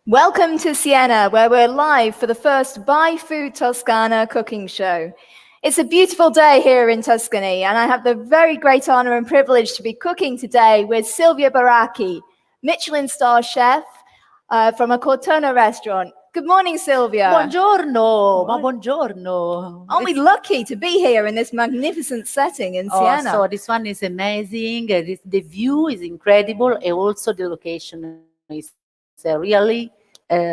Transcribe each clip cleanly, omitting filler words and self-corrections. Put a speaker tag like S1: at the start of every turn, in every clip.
S1: Welcome to Siena, where we're live for the first Buy Food Toscana cooking show. It's a beautiful day here in Tuscany, and I have the very great honor and privilege to be cooking today with Silvia Baracchi, Michelin star chef from a Cortona restaurant. Good morning, Silvia.
S2: Buongiorno, ma buongiorno.
S1: Aren't we lucky to be here in this magnificent setting in Siena?
S2: So this one is amazing. The view is incredible, and also the location is really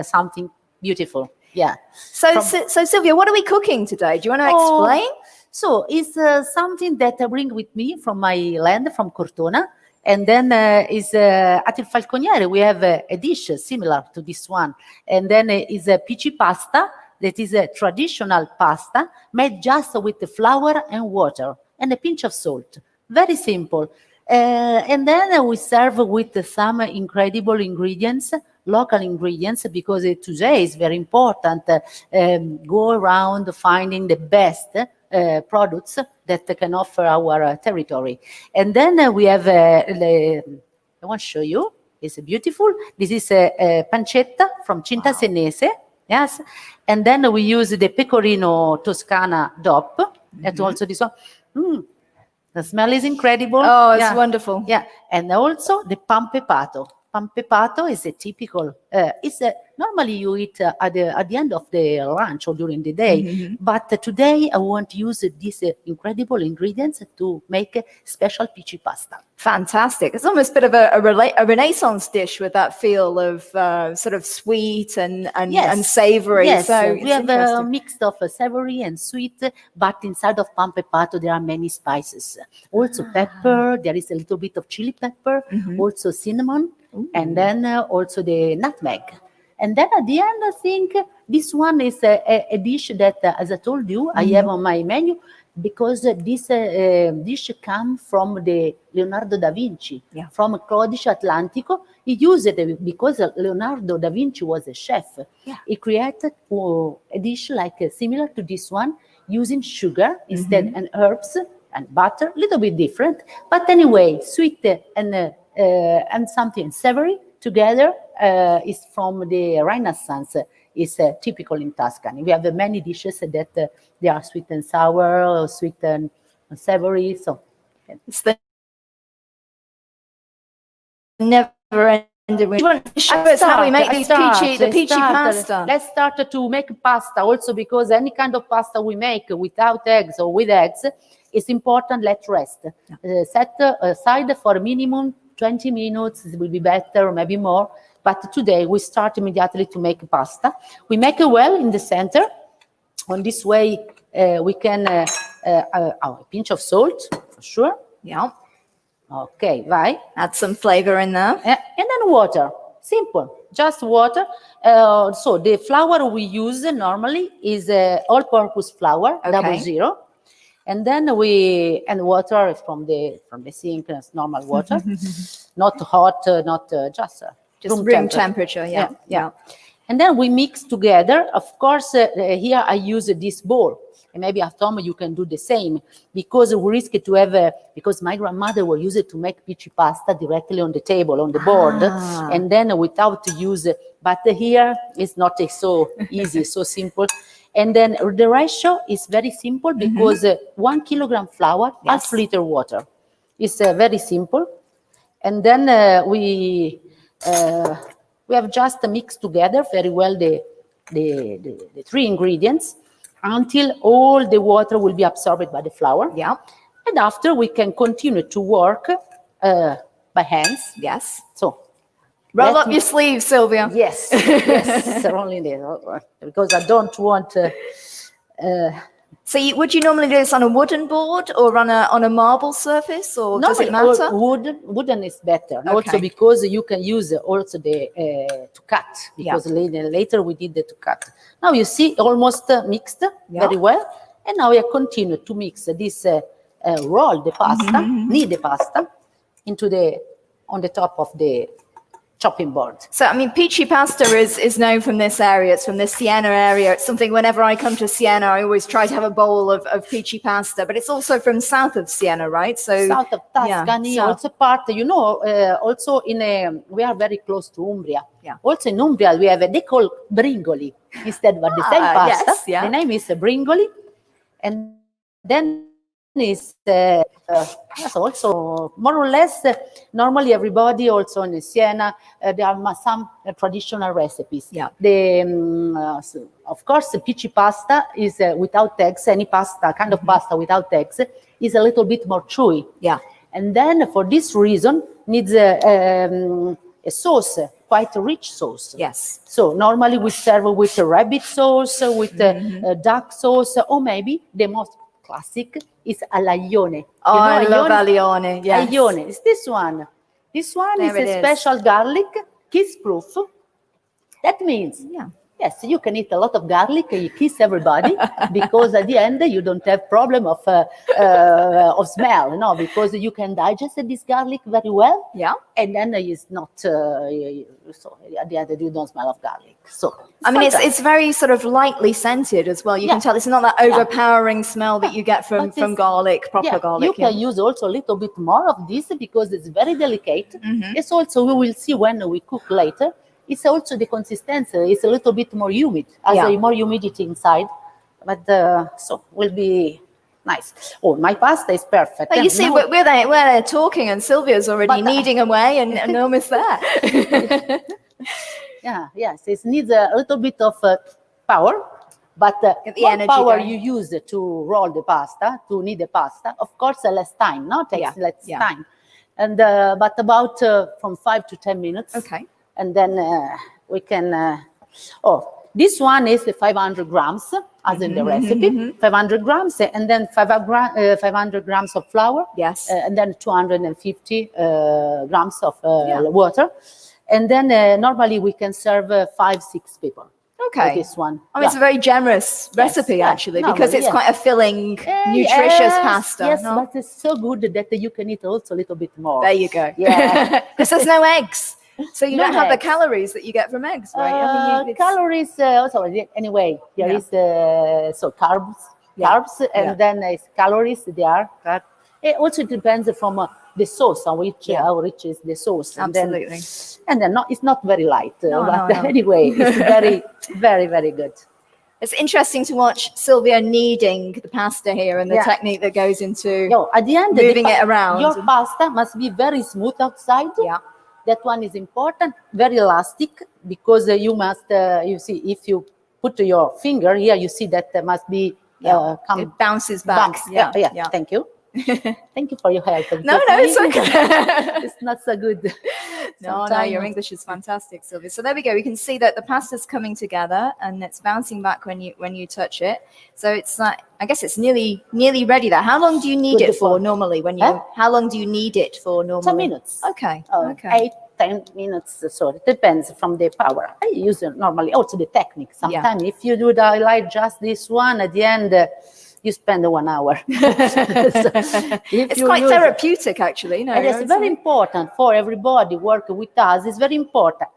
S2: something beautiful. Yeah.
S1: So Silvia, what are we cooking today? Do you want to explain?
S2: So it's something that I bring with me from my land, from Cortona. And then is at Il Falconiere, we have a dish similar to this one. And then is a Peachy Pasta, that is a traditional pasta made just with the flour and water and a pinch of salt. Very simple. And then we serve with some incredible ingredients, local ingredients, because today is very important. Go around finding the best products that can offer our territory. And then we have, I want to show you, it's beautiful. This is a pancetta from Cinta Senese, yes. And then we use the Pecorino Toscana DOP, and also this one. The smell is incredible.
S1: Oh, it's wonderful.
S2: Yeah, and also the Pampeppato. Pampeppato is a typical, normally you eat at the end of the lunch or during the day, but today I want to use these incredible ingredients to make a special Peachy Pasta.
S1: Fantastic. It's almost a bit of a Renaissance dish with that feel of sort of sweet and savory.
S2: Yes,
S1: so
S2: we have a mix of savory and sweet, but inside of Pampeppato there are many spices. Also pepper, there is a little bit of chili pepper, also cinnamon, and then also the nutmeg. And then at the end, I think this one is a dish that, as I told you, I have on my menu, because this dish comes from the Leonardo da Vinci, from Codice Atlantico. He used it because Leonardo da Vinci was a chef. He created a dish like similar to this one, using sugar instead and herbs and butter, a little bit different. But anyway, sweet and something savory together is from the Renaissance. Is typical in Tuscany. We have many dishes that they are sweet and sour, or sweet and savory. So
S1: it's the never-ending. You want to show us how we make the peachy pasta?
S2: Let's start to make pasta also, because any kind of pasta we make without eggs or with eggs, it's important. Let rest. Set aside for a minimum 20 minutes. It will be better, or maybe more. But today we start immediately to make pasta. We make a well in the center. On this way, we can a pinch of salt, for sure.
S1: Yeah.
S2: Okay, right.
S1: Add some flavor in there.
S2: And then water. Simple, just water. So the flour we use normally is all-purpose flour, 00. And then water from the sink, normal water, not hot, not just
S1: room temperature. Yeah.
S2: And then we mix together. Of course, here I use this bowl. And maybe at home you can do the same, because we risk to have, because my grandmother will use it to make Peachy Pasta directly on the table, on the board, and then without use. But here it's not so easy, so simple. And then the ratio is very simple, because 1 kilogram flour, half liter water. It's very simple. And then we have just mixed together very well the three ingredients until all the water will be absorbed by the flour.
S1: Yeah.
S2: And after we can continue to work by hands.
S1: Yes.
S2: So
S1: roll up your sleeves, Silvia.
S2: Yes, only there, because I don't want.
S1: So would you normally do this on a wooden board or on a marble surface, or does it matter?
S2: Wooden is better. Also because you can use also the to cut, because later we did the to cut. Now you see almost mixed very well, and now we continue to mix this roll the pasta, knead the pasta into on the top of the chopping board.
S1: So, I mean, Peachy Pasta is known from this area. It's from the Siena area. It's something whenever I come to Siena, I always try to have a bowl of Peachy Pasta. But it's also from south of Siena, right? So
S2: south of Tuscany, also part, also we are very close to Umbria.
S1: Yeah.
S2: Also in Umbria, we have they call bringoli instead of the same pasta.
S1: Yes, yeah.
S2: The name is bringoli, and then is also more or less normally everybody also in Siena there are some traditional recipes.
S1: Yeah.
S2: Of course, the peachy pasta is without eggs. Any pasta kind of pasta without eggs is a little bit more chewy.
S1: Yeah.
S2: And then for this reason needs a sauce, quite a rich sauce.
S1: Yes.
S2: So normally we serve with a rabbit sauce, with a duck sauce, or maybe the most classic is all'aglione.
S1: Oh, I love aglione. Yes.
S2: Aglione is this one. This one
S1: There
S2: is
S1: it
S2: a special garlic, kiss-proof. That means, yes, you can eat a lot of garlic, you kiss everybody, because at the end you don't have problem of smell, no, because you can digest this garlic very well.
S1: Yeah.
S2: And then it's not, so at the end you don't smell of garlic. So
S1: I mean, it's very sort of lightly scented as well. You can tell it's not that overpowering smell that you get from garlic, proper garlic.
S2: You can use also a little bit more of this because it's very delicate. It's also, we will see when we cook later, it's also the consistency. It's a little bit more humid, has more humidity inside. But so will be nice. Oh, my pasta is perfect.
S1: You see, we're there talking, and Silvia's already kneading away, and almost there.
S2: Yes, it needs a little bit of power, but more power you use to roll the pasta, to knead the pasta. Of course, less time, takes less time, and but about from 5 to 10 minutes.
S1: Okay.
S2: And then we can. This one is 500 grams, as in the recipe. 500 grams, and then 500 grams of flour.
S1: Yes.
S2: And then 250 grams of water. And then normally we can serve 5-6 people.
S1: Okay.
S2: With this one.
S1: I mean, it's a very generous recipe, actually, because it's quite a filling, nutritious pasta.
S2: Yes, but it's so good that you can eat also a little bit more.
S1: There you go.
S2: Yeah.
S1: Because there's no eggs. So you don't have the calories that you get from eggs, right? I mean,
S2: calories also, anyway, there is carbs, and then calories, they are. It also depends from the sauce, on which how rich is the sauce.
S1: Absolutely.
S2: And then it's not very light, but
S1: No.
S2: anyway, it's very, very, very good.
S1: It's interesting to watch Silvia kneading the pasta here and the technique that goes into
S2: at the end,
S1: moving it around.
S2: Your pasta must be very smooth outside.
S1: Yeah.
S2: That one is important, very elastic, because you must, you see, if you put your finger here, you see that there must be,
S1: it bounces back.
S2: Yeah, thank you. Thank you for your help.
S1: No, it's okay.
S2: It's not so good.
S1: No, your English is fantastic, Silvia. So there we go. We can see that the pasta's coming together and it's bouncing back when you touch it. So it's like, I guess it's nearly ready there. How long do you need it for normally? How long do you need it for normally?
S2: 10 minutes.
S1: Okay.
S2: 8-10 minutes. So it depends from the power. I use it normally also the technique. Sometimes if you do like just this one at the end. You spend 1 hour.
S1: It's quite therapeutic, actually. No,
S2: it's very important for everybody working with us. It's very important.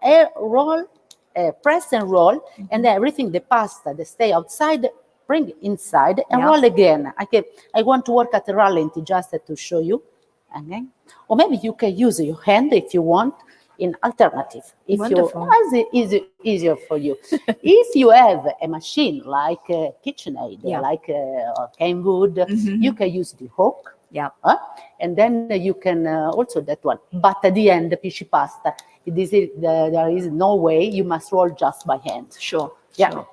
S2: Press and roll, and everything, the pasta that stay outside, bring inside and roll again. I want to work at the ralenti just to show you. Okay. Or maybe you can use your hand if you want. In alternative, if you easier for you. If you have a machine like KitchenAid, like Kenwood, you can use the hook. Yeah. And then you can also that one. But at the end, the peachy pasta, there is no way. You must roll just by hand.
S1: Sure. Yeah. Sure.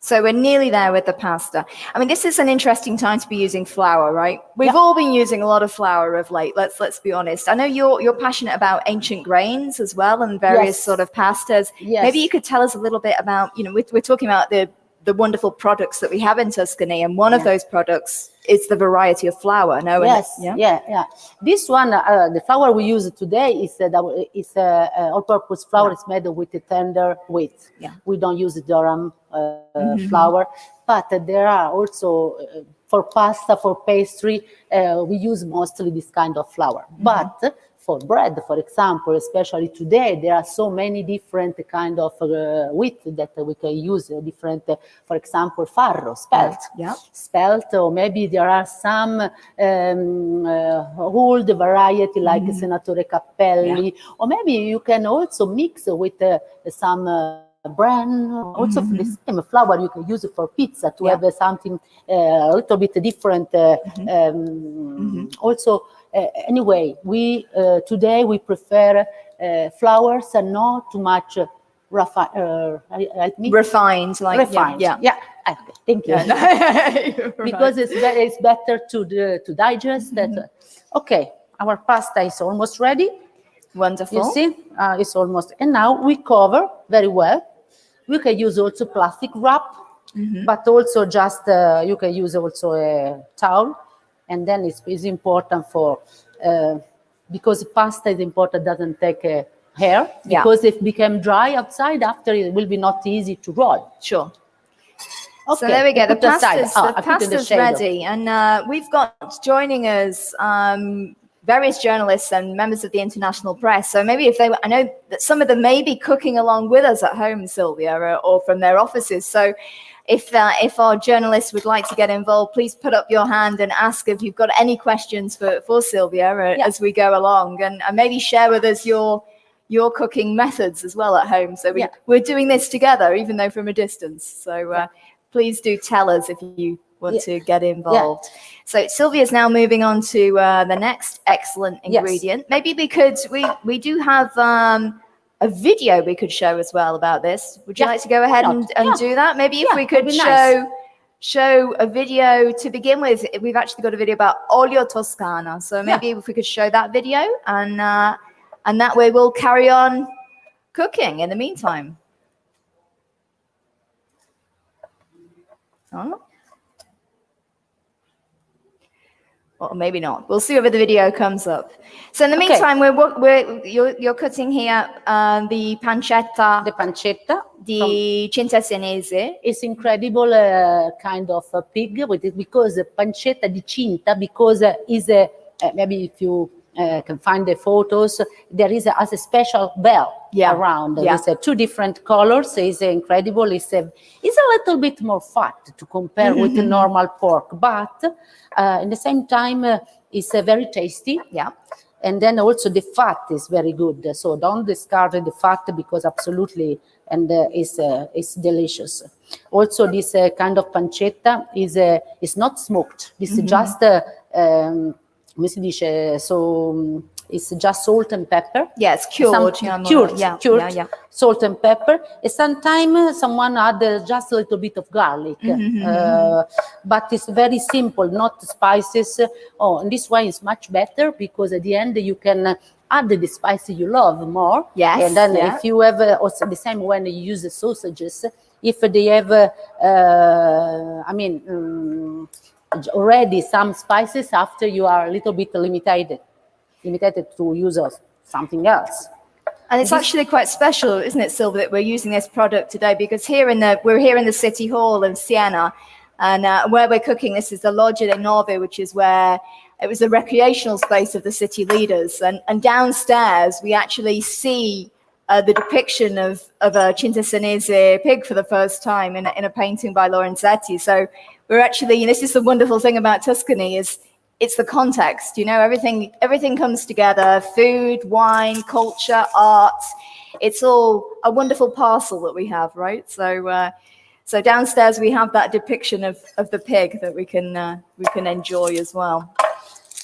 S1: So we're nearly there with the pasta. I mean, this is an interesting time to be using flour, right? We've all been using a lot of flour of late. Let's be honest. I know you're passionate about ancient grains as well and various sort of pastas. Yes. Maybe you could tell us a little bit about, we're talking about the wonderful products that we have in Tuscany, and one of those products is the variety of flour. No?
S2: Yeah. This one, the flour we use today is all-purpose flour. It's made with a tender wheat. Yeah. We don't use Durham flour, but there are also for pasta, for pastry, we use mostly this kind of flour. But for bread, for example, especially today, there are so many different kind of wheat that we can use, different, for example, farro, spelt.
S1: Yeah.
S2: Spelt, or maybe there are some old variety like Senatore Cappelli, or maybe you can also mix with some bran, also the same flour you can use for pizza to have something a little bit different. Also, anyway, we today we prefer flours and not too much
S1: refined, like
S2: refined. Yeah. Thank you. Because it's better to digest that. Okay, our pasta is almost ready.
S1: Wonderful.
S2: You see, it's almost, and now we cover very well. We can use also plastic wrap, but also just you can use also a towel, and then it's important for because pasta is important, doesn't take hair, because if it become dry outside after, it will be not easy to roll.
S1: Sure.
S2: Okay,
S1: so there we go. The
S2: the
S1: pasta's ready, and we've got joining us various journalists and members of the international press. So maybe I know that some of them may be cooking along with us at home, Sylvia, or from their offices. So if our journalists would like to get involved, please put up your hand and ask if you've got any questions for Sylvia as we go along, and maybe share with us your cooking methods as well at home. So we're doing this together, even though from a distance. So please do tell us if you want to get involved. So Sylvia's now moving on to the next excellent ingredient. Maybe we do have a video we could show as well about this. Would you like to go ahead and do that? Maybe if we could show a video to begin with. We've actually got a video about olio toscano. So maybe if we could show that video, and that way we'll carry on cooking in the meantime. Oh. Or maybe not. We'll see whether the video comes up. So in the meantime, you're cutting here the pancetta.
S2: The pancetta.
S1: The cinta senese.
S2: It's incredible kind of a pig with it, because pancetta di cinta, because is maybe if you can find the photos, there is a special bell around. There's two different colors. It's incredible. It's a little bit more fat to compare with the normal pork, but in the same time, it's very tasty. Yeah. And then also the fat is very good. So don't discard the fat, because absolutely, and it's delicious. Also, this kind of pancetta is not smoked. This is just come si dice, so it's just salt and pepper.
S1: Yes, cured.
S2: Cured. Salt and pepper. And sometimes someone add just a little bit of garlic. But it's very simple, not spices. And this one is much better, because at the end you can add the spices you love more.
S1: Yes.
S2: And then if you have also the same when you use the sausages, if they have, already some spices, after you are a little bit limited to use something else.
S1: And it's actually quite special, isn't it, Silvia, that we're using this product today, because we're here in the City Hall in Siena, and where we're cooking, this is the Loggia dei Nove, which is where it was the recreational space of the city leaders. And downstairs, we actually see the depiction of a cinta senese pig for the first time in a painting by Lorenzetti. So we're actually, this is the wonderful thing about Tuscany, is it's the context, everything comes together: food, wine, culture, art. It's all a wonderful parcel that we have, right? So downstairs we have that depiction of the pig that we can enjoy as well.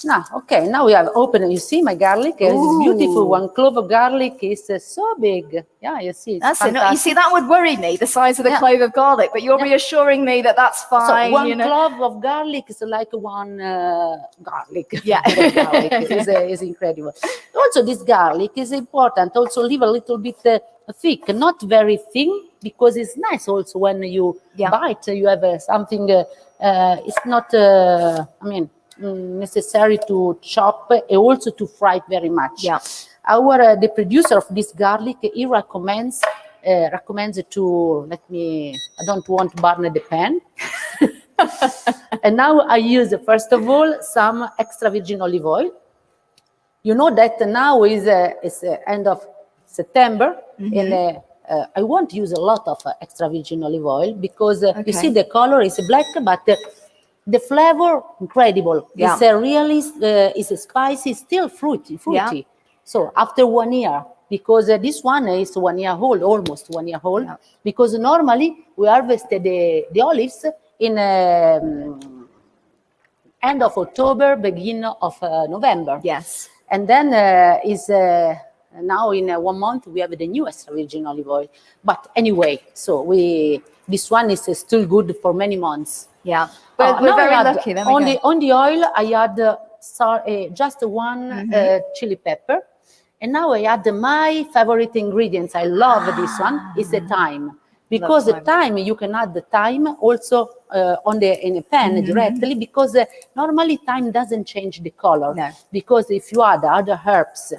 S2: Now we have opened. You see my garlic? It's beautiful. One clove of garlic is so big. Yeah, you see.
S1: That's it. No, you see, that would worry me, the size of the clove of garlic. But you're reassuring me that that's fine.
S2: So one clove of garlic is like one garlic.
S1: Yeah,
S2: garlic is incredible. Also, this garlic is important. Also, leave a little bit thick, not very thin, because it's nice. Also, when you bite, you have something. It's not. Necessary to chop and also to fry it very much. Yeah. The producer of this garlic, he recommends to I don't want to burn the pan. And now I use, first of all, some extra virgin olive oil. You know that now is end of September, and I won't use a lot of extra virgin olive oil because you see the color is black, but the flavor incredible.
S1: Yeah.
S2: It's really is spicy, still fruity.
S1: Yeah.
S2: So after 1 year, because this one is 1 year old, almost 1 year old,
S1: Yeah.
S2: because normally we harvest the olives in end of October, beginning of November.
S1: Yes.
S2: And then now in 1 month we have the new extra virgin olive oil. But anyway, so this one is still good for many months.
S1: Yeah. We're
S2: Now
S1: very
S2: I had,
S1: lucky. There we go.
S2: on the oil, I had just one chili pepper. And now I add my favorite ingredients. I love this one. Is the thyme. Because the thyme, you can add the thyme also in a pan directly, because normally thyme doesn't change the color.
S1: No.
S2: Because if you add other herbs,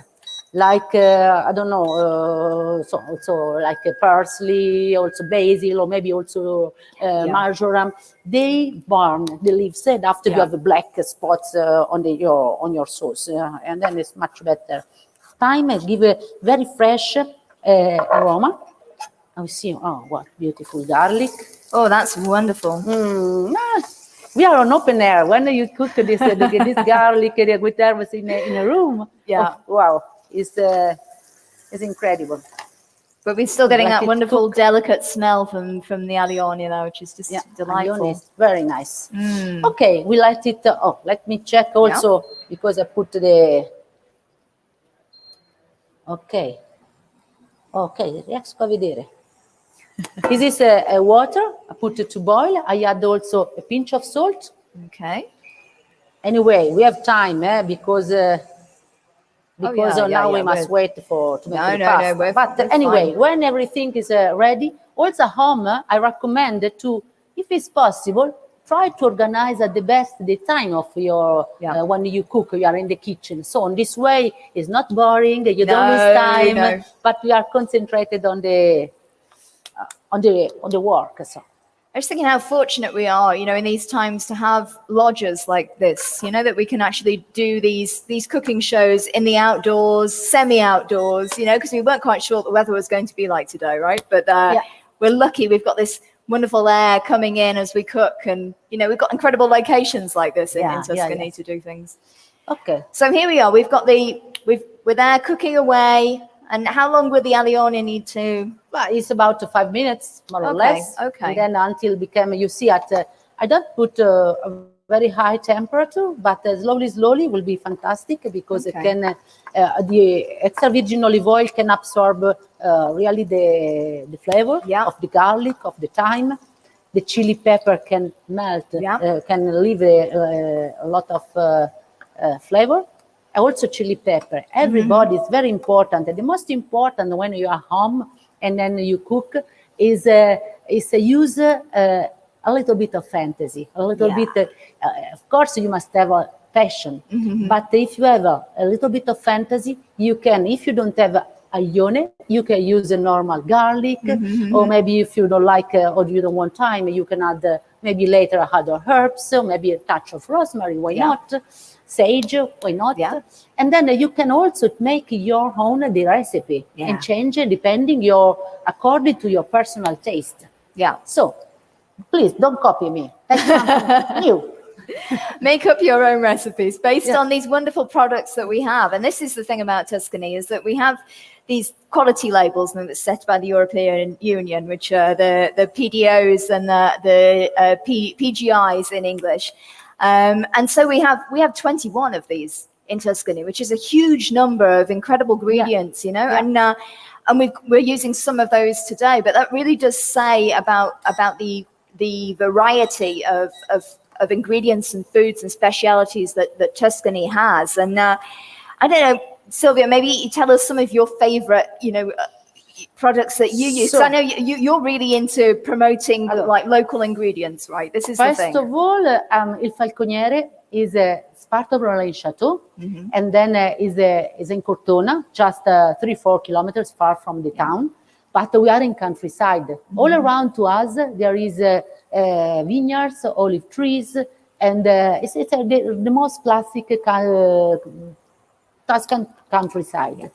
S2: like I don't know, so like parsley, also basil, or maybe also marjoram, they burn the leaves after you have black spots on your sauce, and then it's much better. Thyme give a very fresh aroma. Oh, see, oh, what beautiful garlic.
S1: Oh, that's wonderful.
S2: We are on open air. When you cook this garlic with herbs in a room,
S1: Yeah.
S2: oh, wow, it's incredible.
S1: But we're still getting
S2: Like
S1: that
S2: it
S1: wonderful, delicate smell from the alioli, though, which is just delightful.
S2: Alioli is very nice. Okay, we let it. Let me check also because I put the. Ok, riesco a vedere. This is a water. I put it to boil. I add also a pinch of salt.
S1: Okay.
S2: Anyway, we have time because now we must wait to make the pasta. But anyway, when everything is ready, also home, I recommend to, if it's possible, try to organize at the best the time of your when you cook. You are in the kitchen. So in this way, it's not boring. You don't lose time, but we are concentrated on the work. So.
S1: I was thinking how fortunate we are, in these times to have lodges like this, that we can actually do these cooking shows in the outdoors, semi-outdoors, because we weren't quite sure what the weather was going to be like today, right? But we're lucky we've got this wonderful air coming in as we cook, and, we've got incredible locations like this in Tuscany to do things.
S2: Okay.
S1: So here we are. We're there cooking away. And how long would the alioli need to?
S2: Well, it's about 5 minutes, more or less.
S1: Okay.
S2: And then until it become, you see, I don't put a very high temperature, but slowly will be fantastic because it can, the extra virgin olive oil can absorb really the flavor of the garlic, of the thyme. The chili pepper can melt, can leave a lot of flavor. Also chili pepper. Everybody is very important. And the most important when you are home and then you cook is use a little bit of fantasy, a little bit. Of course, you must have a passion, but if you have a little bit of fantasy, you can. If you don't have aglione, you can use a normal garlic, or maybe if you don't like or you don't want thyme, you can add maybe later other herbs, or maybe a touch of rosemary. Why not? Sage, why not? And then you can also make your own the recipe and change it depending according to your personal taste. So please don't copy me. That's something new.
S1: Make up your own recipes based on these wonderful products that we have. And this is the thing about Tuscany, is that we have these quality labels that's set by the European Union, which are the PDOs and the PGIs in English. And so we have 21 of these in Tuscany, which is a huge number of incredible ingredients, and we're using some of those today. But that really does say about the variety of ingredients and foods and specialities that Tuscany has. And I don't know, Silvia, maybe you tell us some of your favorite, products that you use. So I know you're really into promoting like local ingredients, right? This is the thing.
S2: First of all, il falconiere is part of Roland Chateau, and then is in Cortona, just 3-4 kilometers far from the town. But we are in countryside. All around to us, there is vineyards, olive trees, and it's the most classic Tuscan countryside.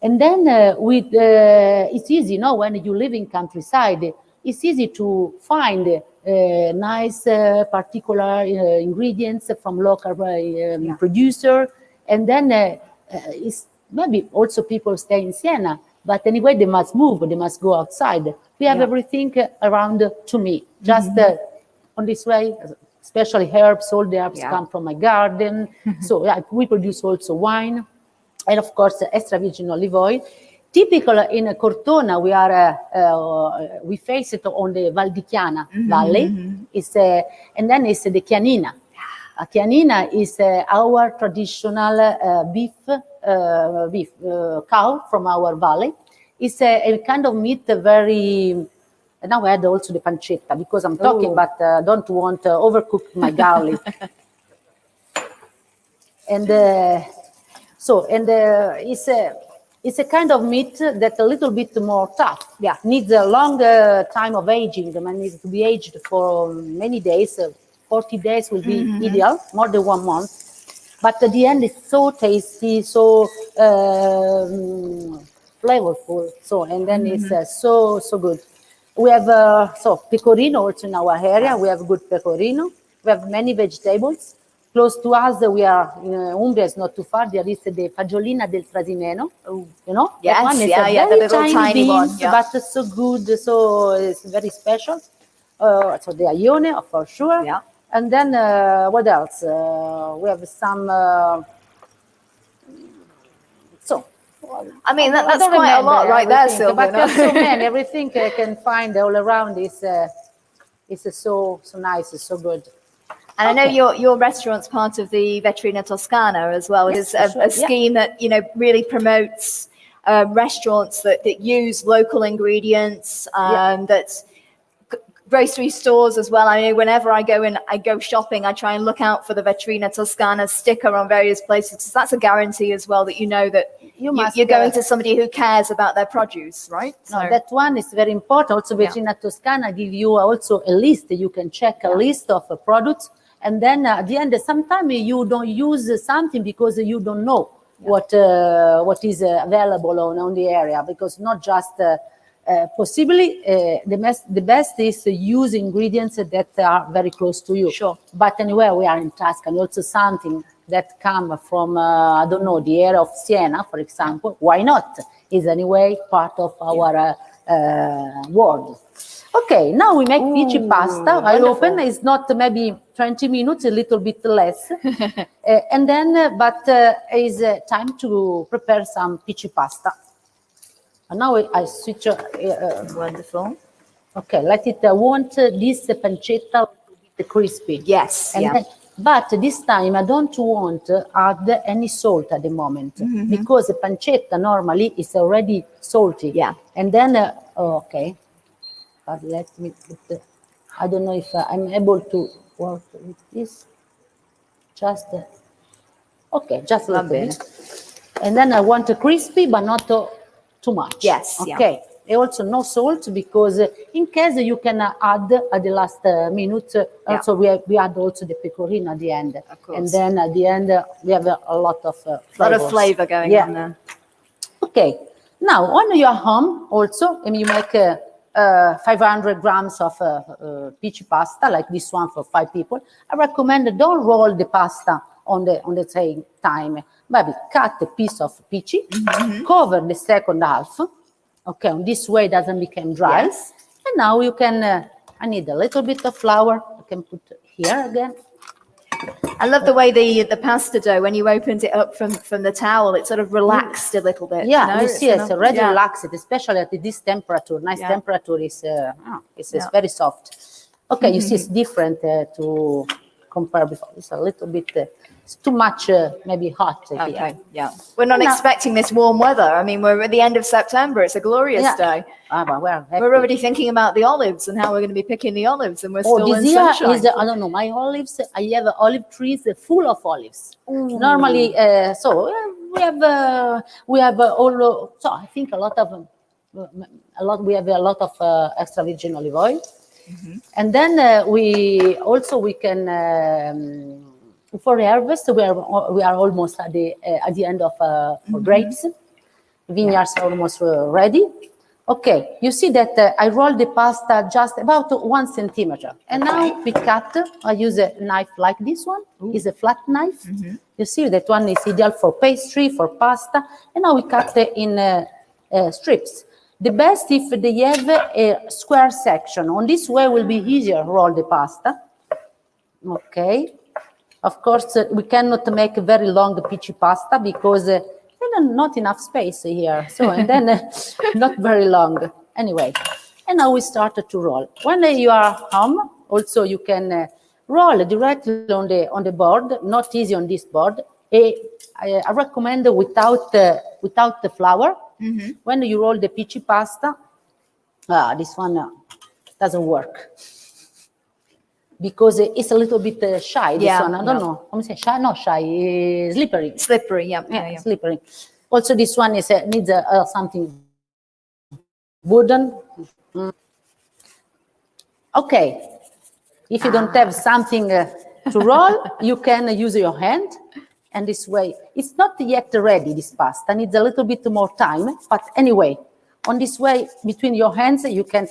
S2: And then it's easy, when you live in countryside, it's easy to find nice particular ingredients from local producer. And then it's maybe also people stay in Siena, but anyway, they must move, they must go outside. We have everything around to me, just on this way, especially herbs, all the herbs come from my garden. So we produce also wine. And of course, extra virgin olive oil. Typical in Cortona, we face it on the Val di Chiana Valley. And then it's the Chianina. Chianina is our traditional beef cow from our valley. It's a kind of meat very. And now I add also the pancetta because I'm talking, but don't want to overcook my garlic. And it's a kind of meat that's a little bit more tough. Yeah, needs a longer time of aging. It needs to be aged for many days. 40 days will be ideal, more than 1 month. But at the end, it's so tasty, so flavorful. So and then it's so good. We have pecorino also in our area. We have good pecorino. We have many vegetables. Close to us, we are in Umbria, it's not too far. There is the fagiolina del Trasimeno.
S1: Yes,
S2: that one is
S1: the little tiny one,
S2: but so good. So it's very special. So the aione, for sure.
S1: Yeah.
S2: And then what else? We have some.
S1: I mean, that's quite a lot right there, Silvia.
S2: But there's so many. Everything I can find all around is so nice. It's so good.
S1: And I know your restaurant's part of the Vetrina Toscana as well.
S2: Yes,
S1: It's a scheme that really promotes restaurants that use local ingredients. That grocery stores as well. I mean, whenever I go shopping, I try and look out for the Vetrina Toscana sticker on various places. So that's a guarantee as well that that you're going to somebody who cares about their produce, right?
S2: No, that one is very important. Also, Vetrina Toscana give you also a list. You can check a list of products. And then at the end, sometimes you don't use something because you don't know what is available on the area. Because not just possibly the best is to use ingredients that are very close to you.
S1: Sure.
S2: But anyway, we are in Tuscany. Also something that come from I don't know, the area of Siena, for example. Why not? Is anyway part of our world. Okay, now we make peachy pasta. I open, it's not maybe 20 minutes, a little bit less. And then, but it's time to prepare some peachy pasta. And now I switch.
S1: Wonderful.
S2: Okay, let it, I want this pancetta to be crispy.
S1: Yes,
S2: and but this time I don't want to add any salt at the moment because the pancetta normally is already salty. Yeah. And then, okay. But let me put I don't know if I'm able to work with this. Just, okay, just a little bit. And then I want a crispy, but not too much.
S1: Yes.
S2: Okay. And also no salt because in case you can add at the last minute. Also we add also the pecorino at the end.
S1: Of course.
S2: And then at the end we have a lot of
S1: flavor going on there.
S2: Okay. Now on your home also, and you make 500 grams of peachy pasta, like this one for 5 people. I recommend don't roll the pasta on the same time. Maybe cut a piece of peachy, cover the second half. Okay, in this way it doesn't become dry.
S1: Yes.
S2: And now you can, I need a little bit of flour. I can put here again.
S1: I love the way the pasta dough, when you opened it up from the towel, it sort of relaxed a little bit.
S2: Yeah, you see, it's already relaxed, especially at this temperature. Nice temperature is it's very soft. Okay, you see, it's different to compare before. It's a little bit, it's too much, maybe hot.
S1: Okay, We're not expecting this warm weather. I mean, we're at the end of September. It's a glorious day.
S2: But
S1: we're already thinking about the olives and how we're going to be picking the olives, and we're still in sunshine.
S2: Is, I don't know, my olives, I have olive trees full of olives. Normally, we have all, so I think we have a lot of extra virgin olive oil. And then we can before the harvest, we are almost at the end of for grapes. Vineyards are almost ready. Okay, you see that I roll the pasta just about 1 centimeter. And now we cut. I use a knife like this one. It's a flat knife. You see that one is ideal for pastry, for pasta. And now we cut in strips. The best if they have a square section. On this way will be easier roll the pasta. Okay. Of course, we cannot make a very long peachy pasta because not enough space here. So, and then not very long. Anyway, and now we started to roll. When you are home, also you can roll directly on the board. Not easy on this board. I recommend without the flour. When you roll the peachy pasta, this one doesn't work. Because it's a little bit shy, this one. I don't know. How to say shy? Not shy. Slippery.
S1: Slippery, yeah.
S2: Slippery. Also, this one is needs something wooden. Okay. If you don't have something to roll, you can use your hand. And this way, it's not yet ready, this pasta. Needs a little bit more time. But anyway, on this way, between your hands, you can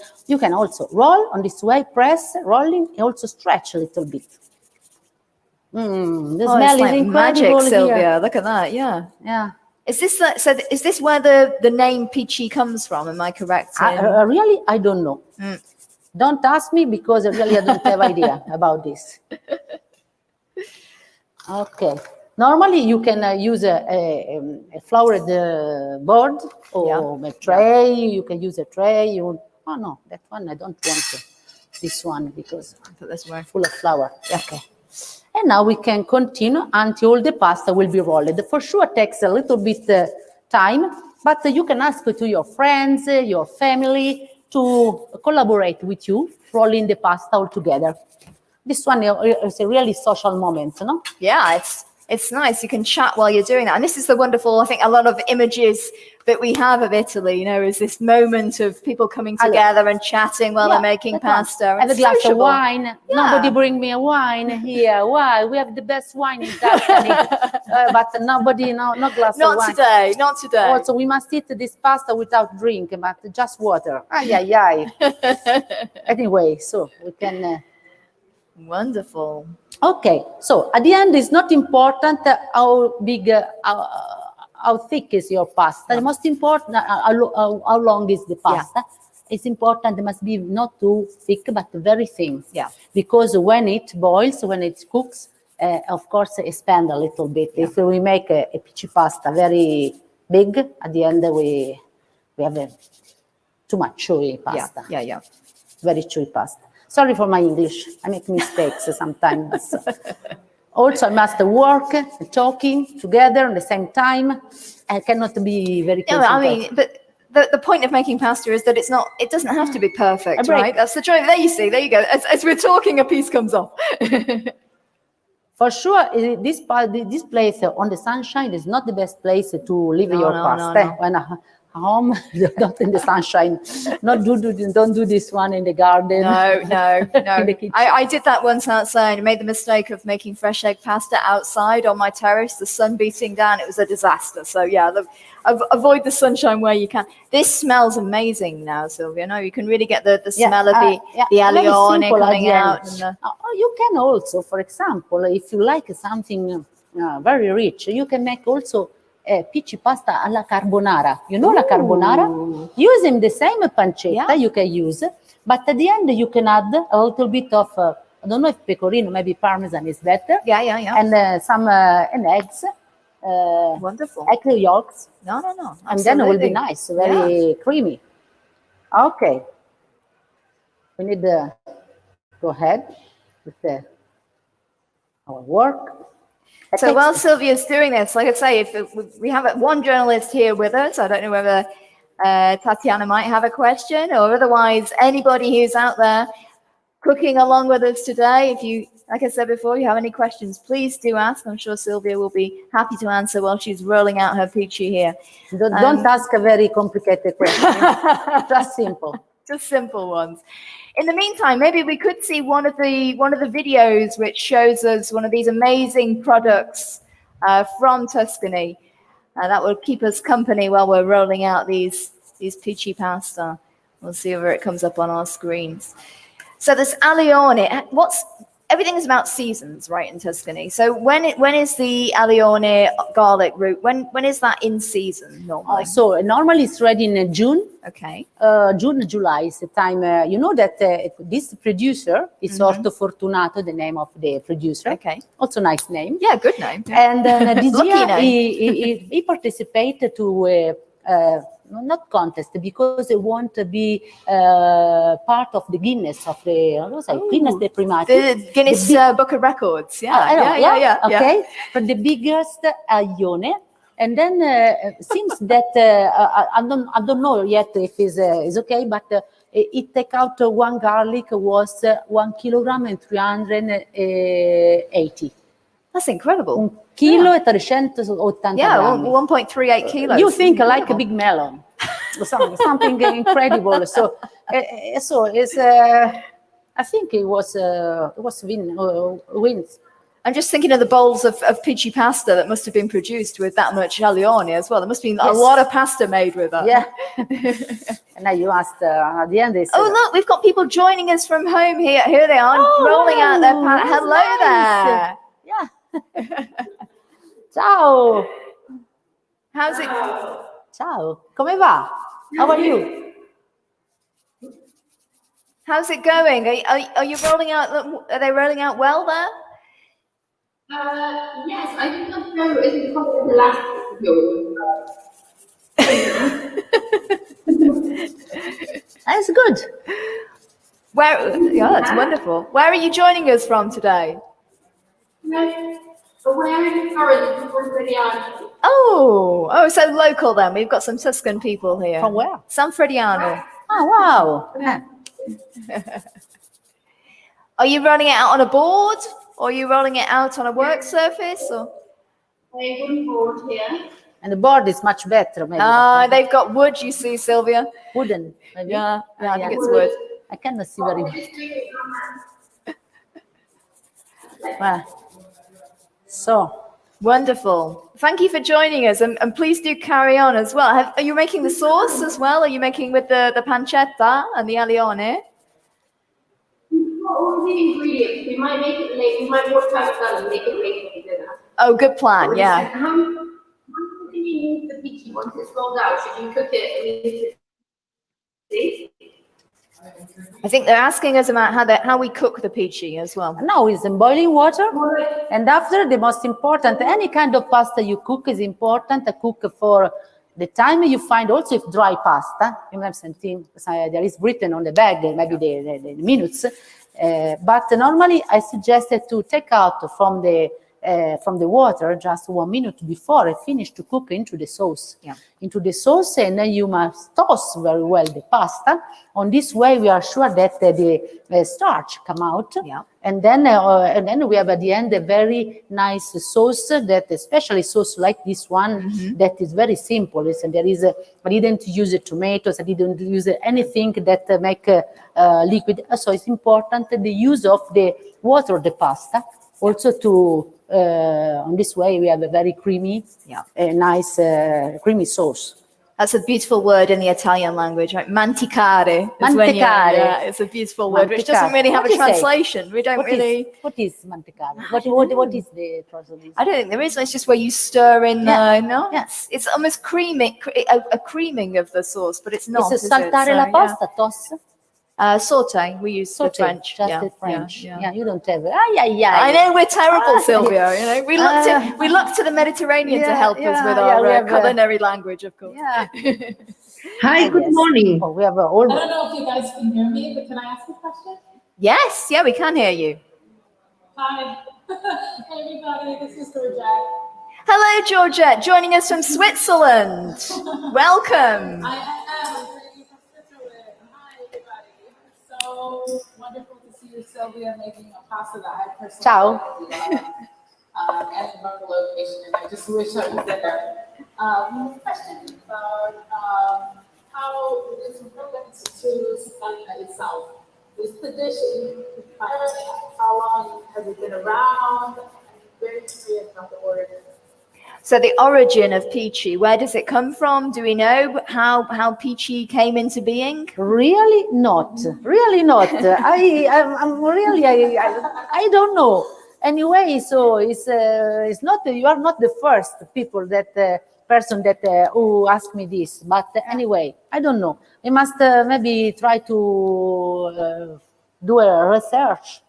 S2: also roll on this way, press, rolling, and also stretch a little bit. The smell is
S1: like
S2: incredible,
S1: magic, Sylvia.
S2: here.
S1: Look at that, yeah.
S2: Yeah.
S1: Is this where the name Peachy comes from? Am I correct?
S2: Really, I don't know. Don't ask me because really I don't have idea about this. Okay. Normally, you can use a floured board or a tray. You can use a tray. Oh no, that one I don't want. This one because
S1: that's
S2: full of flour. Okay. And now we can continue until the pasta will be rolled. For sure, it takes a little bit time, but you can ask to your friends, your family to collaborate with you, rolling the pasta all together. This one is a really social moment, no?
S1: Yeah, it's nice. You can chat while you're doing that. And this is the wonderful, I think, a lot of images that we have of Italy, is this moment of people coming together and chatting while they're making pasta.
S2: Have a glass of wine. Yeah. Nobody bring me a wine here. Why? We have the best wine in Tuscany. But nobody, no glass of wine.
S1: Not today.
S2: Also, we must eat this pasta without drink, but just water. Ay. Anyway, so we can...
S1: Wonderful.
S2: Okay, so at the end, it's not important how big, how thick is your pasta. The most important, how long is the pasta. It's important, it must be not too thick, but very thin.
S1: Yeah.
S2: Because when it boils, when it cooks, of course, expand a little bit. If we make a peachy pasta very big, at the end, we have too much chewy pasta.
S1: Yeah.
S2: Very chewy pasta. Sorry for my English. I make mistakes sometimes. Also, I must work, talking together at the same time. I cannot be very concentrated.
S1: But the point of making pasta is that it doesn't have to be perfect, right? That's the joy. There you go. As we're talking, a piece comes off.
S2: For sure, this place on the sunshine is not the best place to leave your pasta.
S1: No.
S2: When home, not in the sunshine. Don't do this one in the garden.
S1: No.
S2: In the kitchen.
S1: I did that once outside. I made the mistake of making fresh egg pasta outside on my terrace. The sun beating down, it was a disaster. So yeah, avoid the sunshine where you can. This smells amazing now, Sylvia. No, you can really get the smell of the alione coming out.
S2: You can also, for example, if you like something very rich, you can make also peachy pasta alla carbonara. You know la carbonara? Using the same pancetta you can use, but at the end you can add a little bit of, I don't know if pecorino, maybe parmesan is better.
S1: Yeah.
S2: And some eggs.
S1: Wonderful.
S2: Egg yolks.
S1: No.
S2: And then it will be nice, very creamy. Okay. We need to go ahead with our work.
S1: So while Sylvia's doing this, like I say, if we have one journalist here with us, I don't know whether Tatiana might have a question, or otherwise anybody who's out there cooking along with us today, if you, like I said before, you have any questions, please do ask. I'm sure Sylvia will be happy to answer while she's rolling out her peachy here.
S2: Don't ask a very complicated question. Just simple.
S1: Just simple ones. In the meantime, maybe we could see one of the videos which shows us one of these amazing products from Tuscany. That would keep us company while we're rolling out these Peachy Pasta. We'll see whether it comes up on our screens. So this alione, everything is about seasons, right, in Tuscany. So when is the alione garlic root? When is that in season normally?
S2: So normally it's ready in June.
S1: Okay.
S2: June, July is the time. You know that this producer is Orto Fortunato, the name of the producer.
S1: Okay.
S2: Also nice name.
S1: Yeah, good name. Yeah.
S2: And this
S1: Lucky
S2: year
S1: name.
S2: he participated to not contest because they want to be part of the Guinness of the Guinness dei Primati.
S1: The Guinness Book of Records. Yeah.
S2: Okay, for the biggest alione. And then seems that I don't know yet if is okay, but it take out one garlic was 1 kilogram and 380.
S1: That's incredible.
S2: 1 chilo e 380
S1: yeah,
S2: grammi.
S1: 1.38 kilos.
S2: You think like a big melon, something incredible. So it's I think it was wins.
S1: I'm just thinking of the bowls of Peachy Pasta that must have been produced with that much alione as well. There must have been a lot of pasta made with that.
S2: Yeah. And now you asked at the end.
S1: Oh, look, we've got people joining us from home here. Here they are, rolling out their Hello
S2: nice.
S1: there.
S2: Yeah. Ciao.
S1: How's it?
S2: Ciao. Come va? How are you?
S1: How's it going? Are you rolling out? Are they rolling out well there?
S3: Yes, I did not know it is probably the last video.
S2: That's good.
S1: Yeah, that's wonderful. Where are you joining us from today? Oh, so local then. We've got some Tuscan people here.
S2: From where?
S1: San Frediano.
S2: Oh, wow. Yeah.
S1: Are you rolling it out on a board? Or are you rolling it out on a work surface? Or?
S3: A wooden board here.
S2: And the board is much better, maybe.
S1: They've got wood, you see, Sylvia.
S2: Wooden, maybe.
S1: Yeah, I think it's wood.
S2: I cannot see very well. Well, so.
S1: Wonderful. Thank you for joining us. And please do carry on as well. Are you making the sauce as well? Are you making with the pancetta and the alione?
S3: All the ingredients. We might make it late. We might work out done and make it late for dinner.
S1: Oh, good plan. Yeah.
S3: How can you use the peachy once it's rolled out? Should you cook it?
S1: I think they're asking us about how we cook the peachy as well.
S2: Now it's in boiling water, and after the most important, any kind of pasta you cook is important to cook for the time you find. Also, if dry pasta, you have something there is written on the bag, maybe the minutes. But normally, I suggested to take out from the water just 1 minute before I finish to cook into the sauce.
S1: Yeah.
S2: Into the sauce, and then you must toss very well the pasta. On this way, we are sure that the starch come out.
S1: Yeah.
S2: And then we have at the end a very nice sauce that, especially sauce like this one, that is very simple. I didn't use tomatoes. I didn't use anything that make liquid. So it's important the use of the water of the pasta. Also to on this way we have a very creamy, nice creamy sauce.
S1: That's a beautiful word in the Italian language, right? Manticare.
S2: Mantecare.
S1: It's a beautiful word, which doesn't really have a translation. We don't really.
S2: What is mantecare? What is the translation?
S1: I don't think there is. It's just where you stir in. No,
S2: Yes.
S1: It's almost creaming, a creaming of the sauce, but it's not.
S2: It's saltare la pasta, toss.
S1: Saute. We use the French.
S2: Just the French.
S1: Yeah.
S2: You don't have.
S1: I know we're terrible, Sylvia. You know, we look to the Mediterranean to help us with our culinary language, of course.
S2: Yeah.
S4: Hi, good morning.
S2: Oh, we have all.
S5: I don't know if you guys can hear me, but can I ask a question?
S1: Yes, yeah, we can hear you.
S5: Hi. Hey, everybody. This is Georgette.
S1: Hello, Georgette, joining us from Switzerland. Welcome.
S5: I am. I'm joining you from Switzerland. Hi, everybody. So wonderful to see you, Sylvia, making a pasta that I personally
S2: Ciao.
S5: and in our location. And I just wish I was there. Question about how this is related to to Tuscany itself. This tradition, how long has it been around? I'm very curious about the origin.
S1: So the origin of Peachy, where does it come from? Do we know how Peachy came into being?
S2: Really not. Really not. I'm really, I don't know. Anyway, so it's not, you are not the first people that, person that who asked me this. But anyway, I don't know. We must maybe try to do a research.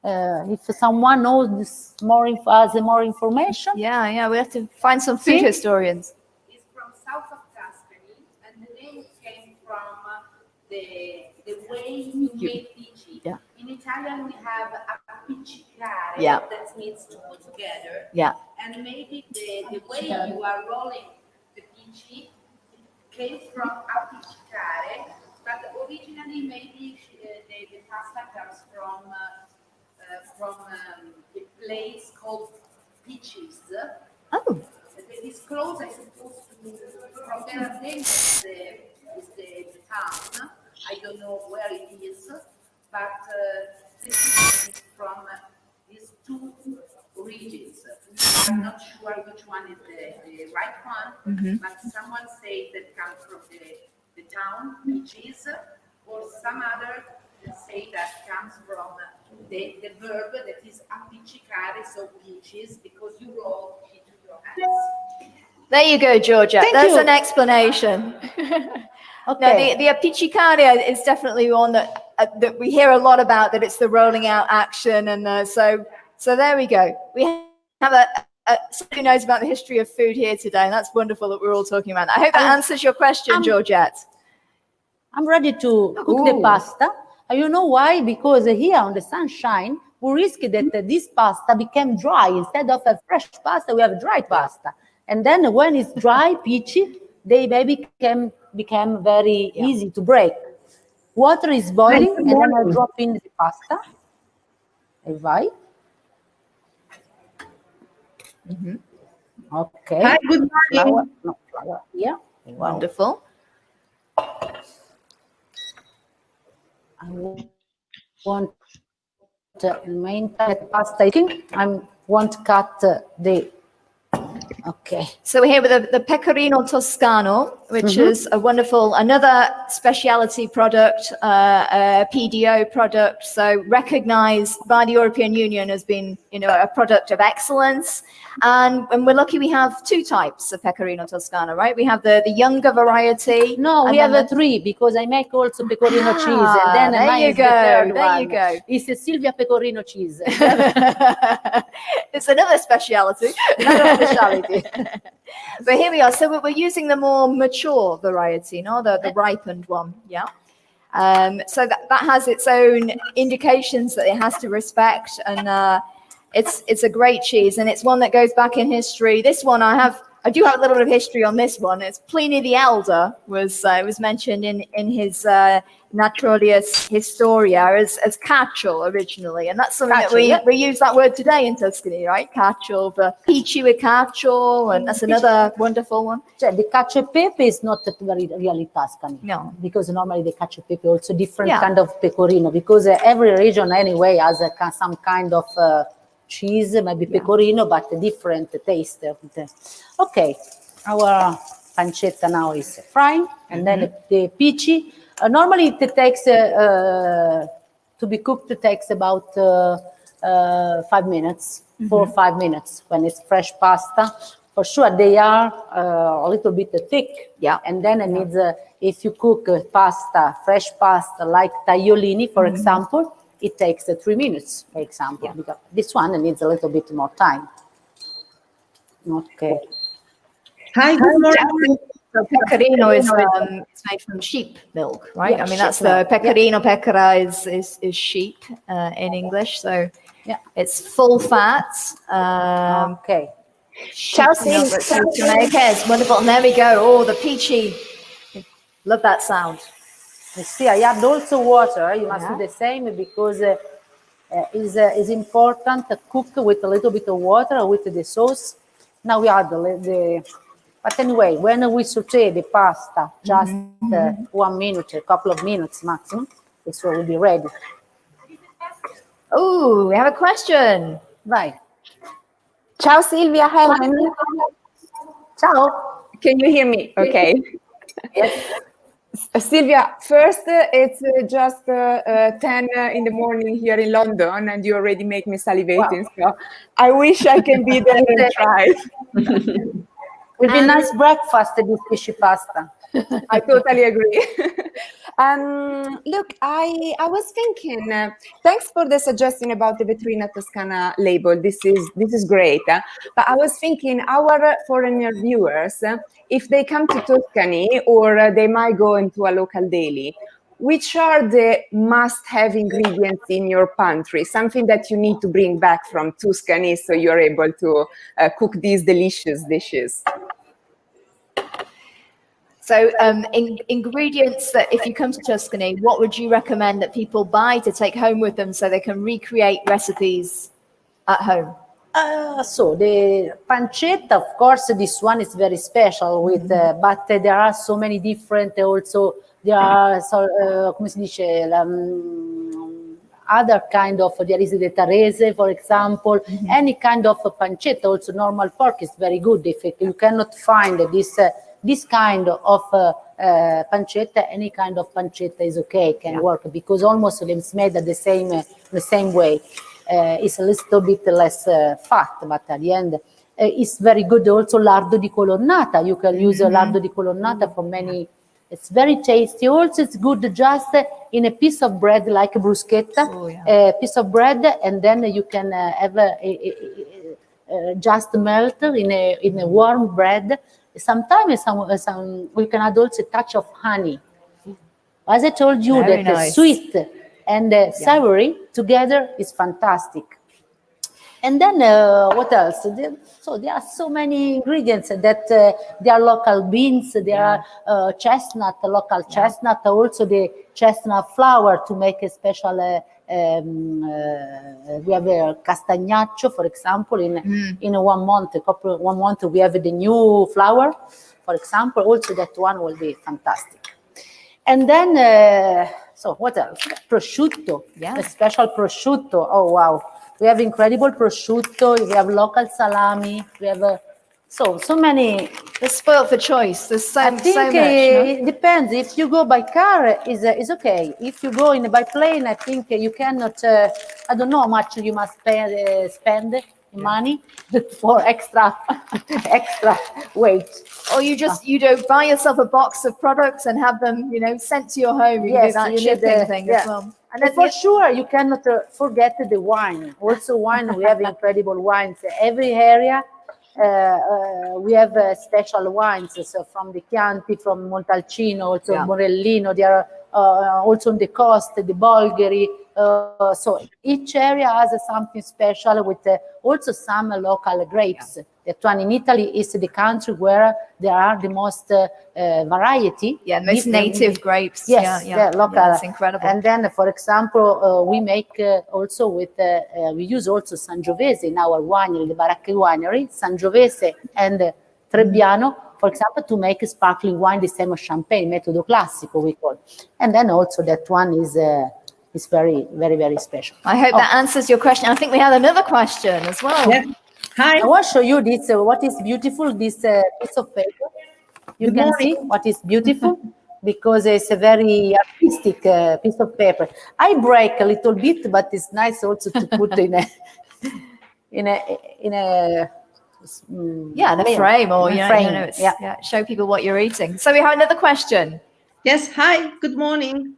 S2: If someone knows has more information.
S1: Yeah, we have to find some food historians.
S3: It's from south of Tuscany, and the name came from the way you make peachy.
S1: Yeah.
S3: In Italian, we have appiccicare,
S1: Yeah.
S3: that means to put together.
S1: Yeah.
S3: And maybe the way you are rolling the peachy came from appiccicare, but originally maybe the pasta comes from a place called Peaches.
S1: Oh.
S3: It is close, I suppose, from Verden is the town. I don't know where it is, but this is from these two regions. I'm not sure which one is the right one, but someone says that comes from the town, Peaches, or some other say that comes from the verb that is appiccicare, so peaches, because you roll into your hands.
S1: There you go, Georgia.
S2: Thank
S1: That's
S2: you.
S1: an explanation.
S2: Okay.
S1: No, the appiccicare is definitely one that we hear a lot about, that it's the rolling out action. And so there we go. We have someone who knows about the history of food here today, and that's wonderful that we're all talking about that. I hope that answers your question, Georgette.
S2: I'm ready to cook the pasta. And you know why? Because here on the sunshine, we risk that this pasta became dry. Instead of a fresh pasta, we have dry pasta. And then when it's dry, peachy, they maybe became very easy to break. Water is boiling, and then I drop in the pasta. E vai. Okay.
S4: Hi, good morning.
S2: Flour. Yeah.
S1: Wonderful.
S2: I want main pasta cooking. I won't cut the. Okay.
S1: So we're here with the Pecorino Toscano, which is a wonderful, another specialty product, a PDO product. So recognized by the European Union as being, a product of excellence. And we're lucky we have two types of Pecorino Toscano, right? We have the younger variety.
S2: No, we have three, because I make also pecorino cheese, and then
S1: there
S2: mine
S1: you
S2: is the
S1: go.
S2: third
S1: There
S2: one.
S1: you go.
S2: It's a Silvia pecorino cheese.
S1: It's another speciality.
S2: Another specialty.
S1: But here we are. So we're using the more mature variety, the ripened one. Yeah. So that has its own indications that it has to respect, and it's a great cheese, and it's one that goes back in history. This one I do have a little bit of history on this one. It's Pliny the Elder was mentioned in his Naturalis Historia as cacio originally, and that's something that we use that word today in Tuscany, right? Cacio, the peachy with cacio, and that's another wonderful one.
S2: The cacio e pepe is not very really Tuscany.
S1: No.
S2: Because normally the cacio e pepe also different kind of pecorino, because every region anyway has some kind of cheese, maybe pecorino, but a different taste. Okay, our pancetta now is frying, and then the peachy. Normally it takes, to be cooked, it takes about 5 minutes, 4 or 5 minutes when it's fresh pasta. For sure, they are a little bit thick.
S1: Yeah.
S2: And then it needs, if you cook pasta, fresh pasta, like tagliolini, for example, it takes 3 minutes, for example, because this one needs a little bit more time. Okay.
S4: Hi, good morning.
S1: So pecorino is it's made from sheep milk, right?
S2: Yeah,
S1: I mean, that's
S2: sheep
S1: the
S2: milk.
S1: pecorino pecora is sheep in English. So it's full fat.
S2: Okay.
S1: Chelsea, it's wonderful. And there we go. Oh, the peachy. Love that sound.
S2: You see, I add also water. You must do the same, because it's important to cook with a little bit of water with the sauce. Now we add the But anyway, when we saute the pasta, just 1 minute, a couple of minutes maximum, it will be ready.
S1: Oh, we have a question.
S2: Vai.
S6: Ciao Silvia, Helen.
S2: Ciao.
S6: Can you hear me? Okay.
S2: Yes.
S6: Silvia, first, it's just 10 in the morning here in London, and you already make me salivating. So I wish I can be there and try.
S2: Will be nice breakfast, this Peachy Pasta.
S6: I totally agree. Look, I was thinking. Thanks for the suggestion about the Pecorino Toscana label. This is great. But I was thinking, our foreigner viewers, if they come to Tuscany or they might go into a local deli, which are the must-have ingredients in your pantry? Something that you need to bring back from Tuscany so you're able to cook these delicious dishes.
S1: So ingredients that if you come to Tuscany, what would you recommend that people buy to take home with them so they can recreate recipes at home?
S2: So the pancetta, of course, this one is very special with, but there are so many different. Also, there are come si dice, other kind of. There is the tarese, for example. Any kind of pancetta, also normal pork is very good. If you cannot find this kind of pancetta, any kind of pancetta is okay, can work, because almost it's made the same way. It's a little bit less fat, but at the end it's very good. Also lardo di colonnata, you can use lardo di colonnata for many. It's very tasty. Also it's good just in a piece of bread like a bruschetta, a piece of bread, and then you can have just melt in a warm bread. Sometimes we can add also a touch of honey. As I told you,
S1: Very
S2: that
S1: nice.
S2: sweet and savory together is fantastic. And then what else? So there are so many ingredients that there are local beans, there are chestnut, local chestnut, also the chestnut flour to make a special. We have a castagnaccio, for example, in 1 month. 1 month we have the new flour, for example. Also that one will be fantastic. And then so what else? Prosciutto, a special prosciutto. Oh wow. We have incredible prosciutto, we have local salami, we have so many.
S1: They're spoiled for choice. There's so
S2: I
S1: much.
S2: think
S1: No?
S2: it depends. If you go by car, is okay. If you go by plane, I think you cannot. I don't know how much you must spend money for extra weight.
S1: Or you don't buy yourself a box of products and have them, sent to your home. You can do that shipping thing as well.
S2: And then for sure, you cannot forget the wine. Also, wine, we have incredible wines. Every area, we have special wines. So from the Chianti, from Montalcino, also Morellino. There are also on the coast, the Bolgheri. So each area has something special with also some local grapes. That one in Italy is the country where there are the most variety.
S1: Yeah, most native grapes.
S2: Yes, local.
S1: Yeah, that's incredible.
S2: And then, for example, we make also with, we use also Sangiovese in our winery, the Baracche winery, Sangiovese and Trebbiano, for example, to make sparkling wine, the same as champagne, metodo classico we call. And then also that one is very, very, very special.
S1: I hope that answers your question. I think we have another question as well.
S4: Yes. Hi.
S2: I want to show you this, what is beautiful, this piece of paper. You can see what is beautiful because it's a very artistic piece of paper. I break a little bit, but it's nice also to put in a
S1: frame or
S2: frame.
S1: Show people what you're eating. So we have another question.
S4: Yes, hi, good morning.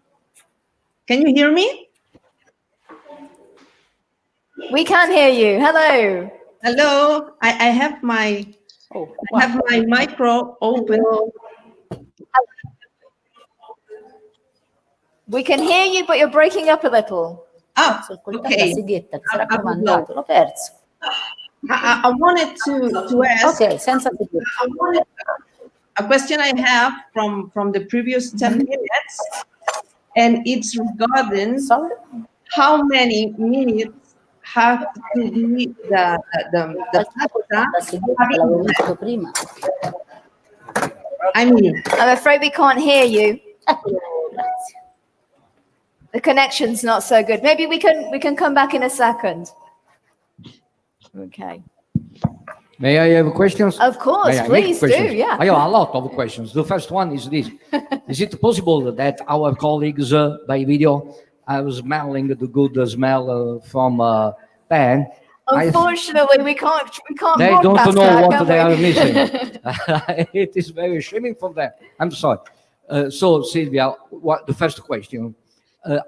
S4: Can you hear me?
S1: We can hear you. Hello.
S4: Hello, I have my micro open.
S2: We can hear you, but you're breaking up a little.
S4: Ah, okay. I wanted to ask.
S2: Okay, senza
S4: a question I have from the previous 10 minutes, and it's regarding how many minutes have to be the pasta. I'm here.
S1: I'm afraid we can't hear you.
S2: Grazie.
S1: The connection's not so good. Maybe we can come back in a second. Okay.
S7: May I have questions?
S1: Of course,
S7: May I make
S1: please do,
S7: questions?
S1: yeah.
S7: I have a lot of questions. The first one is this. Is it possible that our colleagues by video are smelling the good smell from pan?
S1: Unfortunately, we can't
S7: They don't
S1: broadcast
S7: know
S1: that,
S7: what
S1: can
S7: they
S1: we?
S7: are missing. It is very shaming for them. I'm sorry. So, Silvia, the first question.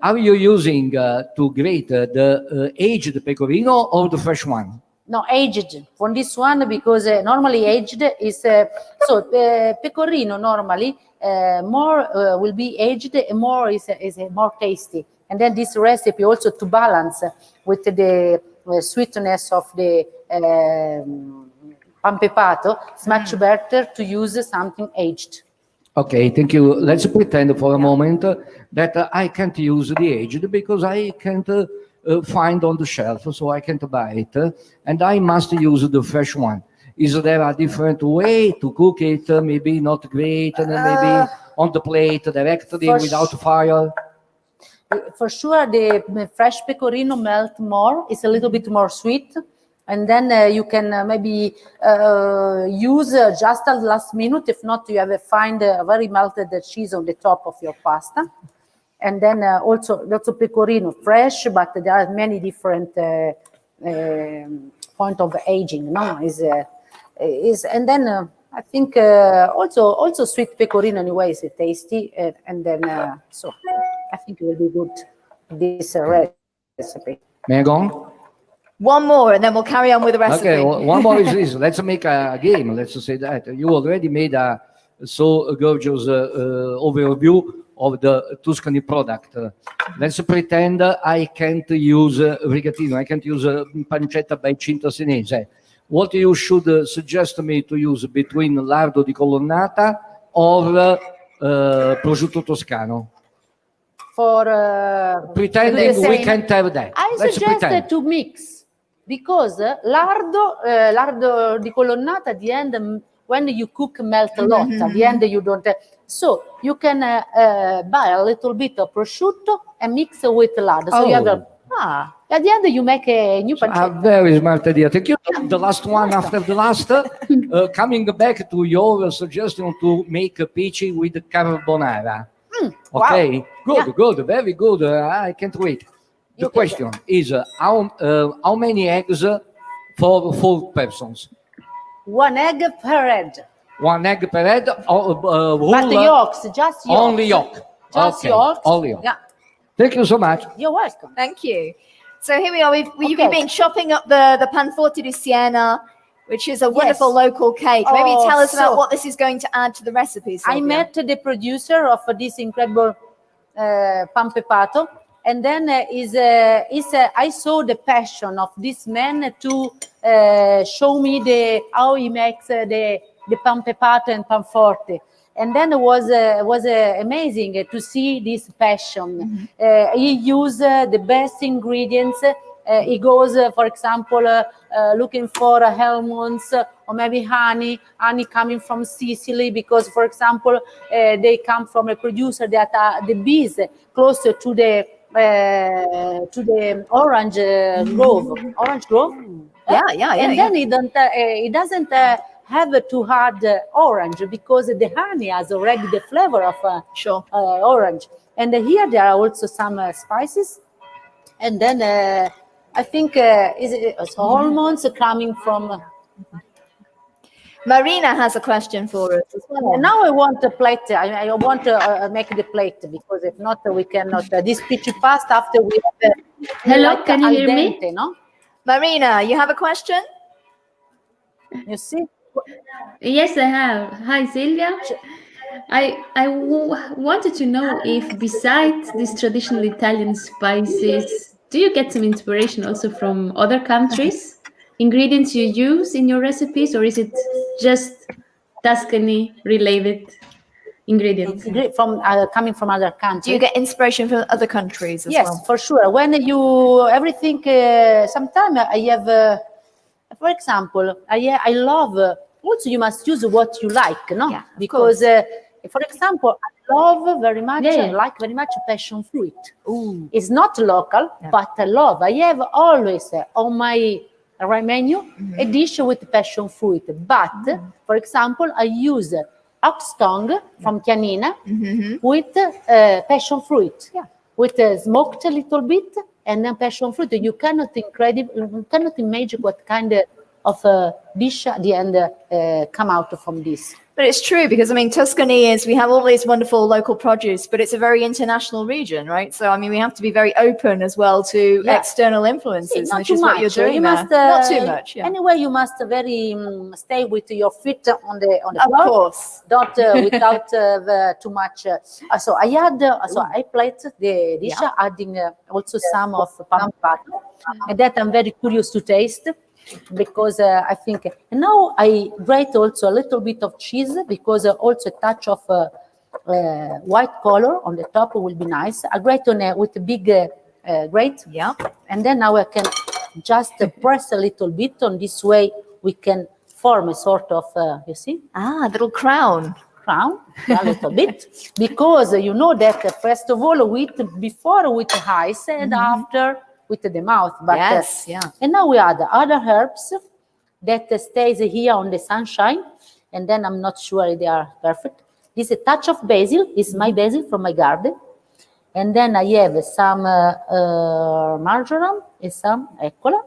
S7: Are you using to grate the aged pecorino or the fresh one?
S2: No, aged for this one because normally aged is pecorino normally more will be aged and more is more tasty. And then this recipe also to balance with the sweetness of the pan pepato, it's much better to use something aged.
S7: Okay, thank you. Let's pretend for a moment that I can't use the aged because I can't find on the shelf, so I can't buy it, and I must use the fresh one. Is there a different way to cook it? Maybe not great, and maybe on the plate directly without fire?
S2: For sure, the fresh pecorino melt more. It's a little bit more sweet. And then you can maybe use just at the last minute. If not, you have find a very melted cheese on the top of your pasta. And then also lots of pecorino, fresh, but there are many different point of aging. No, and then I think also sweet pecorino anyway is tasty, and then so I think it will be good this recipe.
S7: May I go on?
S1: One more, and then we'll carry on with the recipe.
S7: Okay, one more is this. Let's make a game. Let's say that you already made a so gorgeous overview of the Tuscany product. Let's pretend I can't use rigatino. I can't use pancetta by Cinta Senese. What you should suggest me to use between lardo di colonnata or prosciutto toscano?
S2: For
S7: Pretending
S2: the
S7: we
S2: same-
S7: can't have that.
S2: I
S7: Let's
S2: suggest
S7: pretend.
S2: to mix because lardo di colonnata at the end when you cook melt a lot. At the end you don't. So you can buy a little bit of prosciutto and mix with lardo. So you have at the end you make a new
S7: A
S2: pancetta.
S7: very smart idea. Thank you. The last one after the last. Coming back to your suggestion to make a peachy with carbonara. Okay,
S2: wow.
S7: good, very good. I can't wait. The question is how many eggs for 4 persons?
S2: 1 egg per head.
S7: 1 egg per head?
S2: But the yolks, just yolks.
S7: Only yolk.
S2: Just
S7: Okay,
S2: yolks.
S7: only yolk.
S2: Yeah,
S7: Thank you so much.
S2: you're welcome.
S1: Thank you. So here we are. We've
S2: Okay.
S1: been chopping up the panforte di Siena, which is a wonderful local cake. Maybe
S2: Oh,
S1: tell us about
S2: so-
S1: what this is going to add to the recipe.
S2: I
S1: Silvia.
S2: met the producer of this incredible pan pepato, and then I saw the passion of this man to show me how he makes the pan pepato and pan forte. And then it was amazing to see this passion. He used the best ingredients. He goes, for example, looking for almonds or maybe honey coming from Sicily, because, for example, they come from a producer that are the bees closer to the orange grove. Orange grove?
S1: Yeah.
S2: And then he doesn't have to add orange because the honey has already the flavor of
S1: Sure.
S2: orange. And here there are also some spices. And then I think it's almonds coming from.
S1: Marina has a question for us as well.
S2: Now I want a plate. I want to make the plate because if not, we cannot. This peachy pasta after we have.
S8: Hello,
S2: like
S8: can you
S2: al
S8: hear me?
S2: dente, no?
S1: Marina, you have a question?
S2: You see?
S8: Yes, I have. Hi, Silvia. I wanted to know if, besides these traditional Italian spices, do you get some inspiration also from other countries? Ingredients you use in your recipes, or is it just Tuscany-related ingredients?
S2: From coming from other countries.
S1: Do you get inspiration from other countries as
S2: Yes,
S1: well?
S2: for sure. When you everything, sometimes I have, for example, I love also you must use what you like, no?
S1: Yeah, of
S2: Because,
S1: course.
S2: for example, I love very much,
S8: Yeah, yeah.
S2: I like very much passion fruit. Ooh. It's not local, but I love. I have always on my menu a dish with passion fruit. But, for example, I use ox tongue from Chianina with passion fruit.
S1: Yeah.
S2: With smoked a little bit and then passion fruit. You cannot imagine what kind of dish at the end come out from this.
S1: But it's true because, I mean, Tuscany is, we have all this wonderful local produce, but it's a very international region, right? So, I mean, we have to be very open as well to external influences,
S2: Not
S1: which
S2: too
S1: is
S2: much.
S1: what you're doing
S2: You
S1: there.
S2: must,
S1: Not too much, yeah.
S2: Anyway, you must very stay with your feet on the
S1: Of
S2: floor.
S1: course.
S2: Not without too much. So I add, I plate the dish, adding also some of pancetta, and that I'm very curious to taste. Because I think, and now I grate also a little bit of cheese because also a touch of white color on the top will be nice. I grate on with a big grate, and then now I can just press a little bit. On this way, we can form a sort of, you see?
S1: Ah, a little crown.
S2: A little bit, because you know that first of all, before with the eyes and after with the mouth. But,
S1: Yes,
S2: And now we add other herbs that stays here on the sunshine, and then I'm not sure they are perfect. This is a touch of basil. This is my basil from my garden. And then I have some marjoram and some, eccola.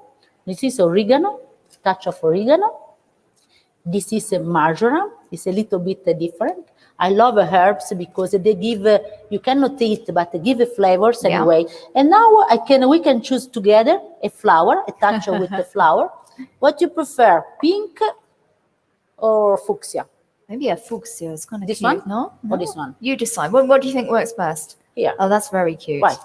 S2: This is oregano, touch of oregano. This is a marjoram. It's a little bit different. I love herbs because they give, you cannot eat, but they give flavors anyway. And now we can choose together a flower, a touch with the flower. What you prefer, pink or fuchsia?
S1: Maybe a fuchsia is kind of
S2: This
S1: cute,
S2: one?
S1: no?
S2: Or this one?
S1: You decide. What do you think works best?
S2: Here.
S1: Oh, that's very cute.
S2: Right.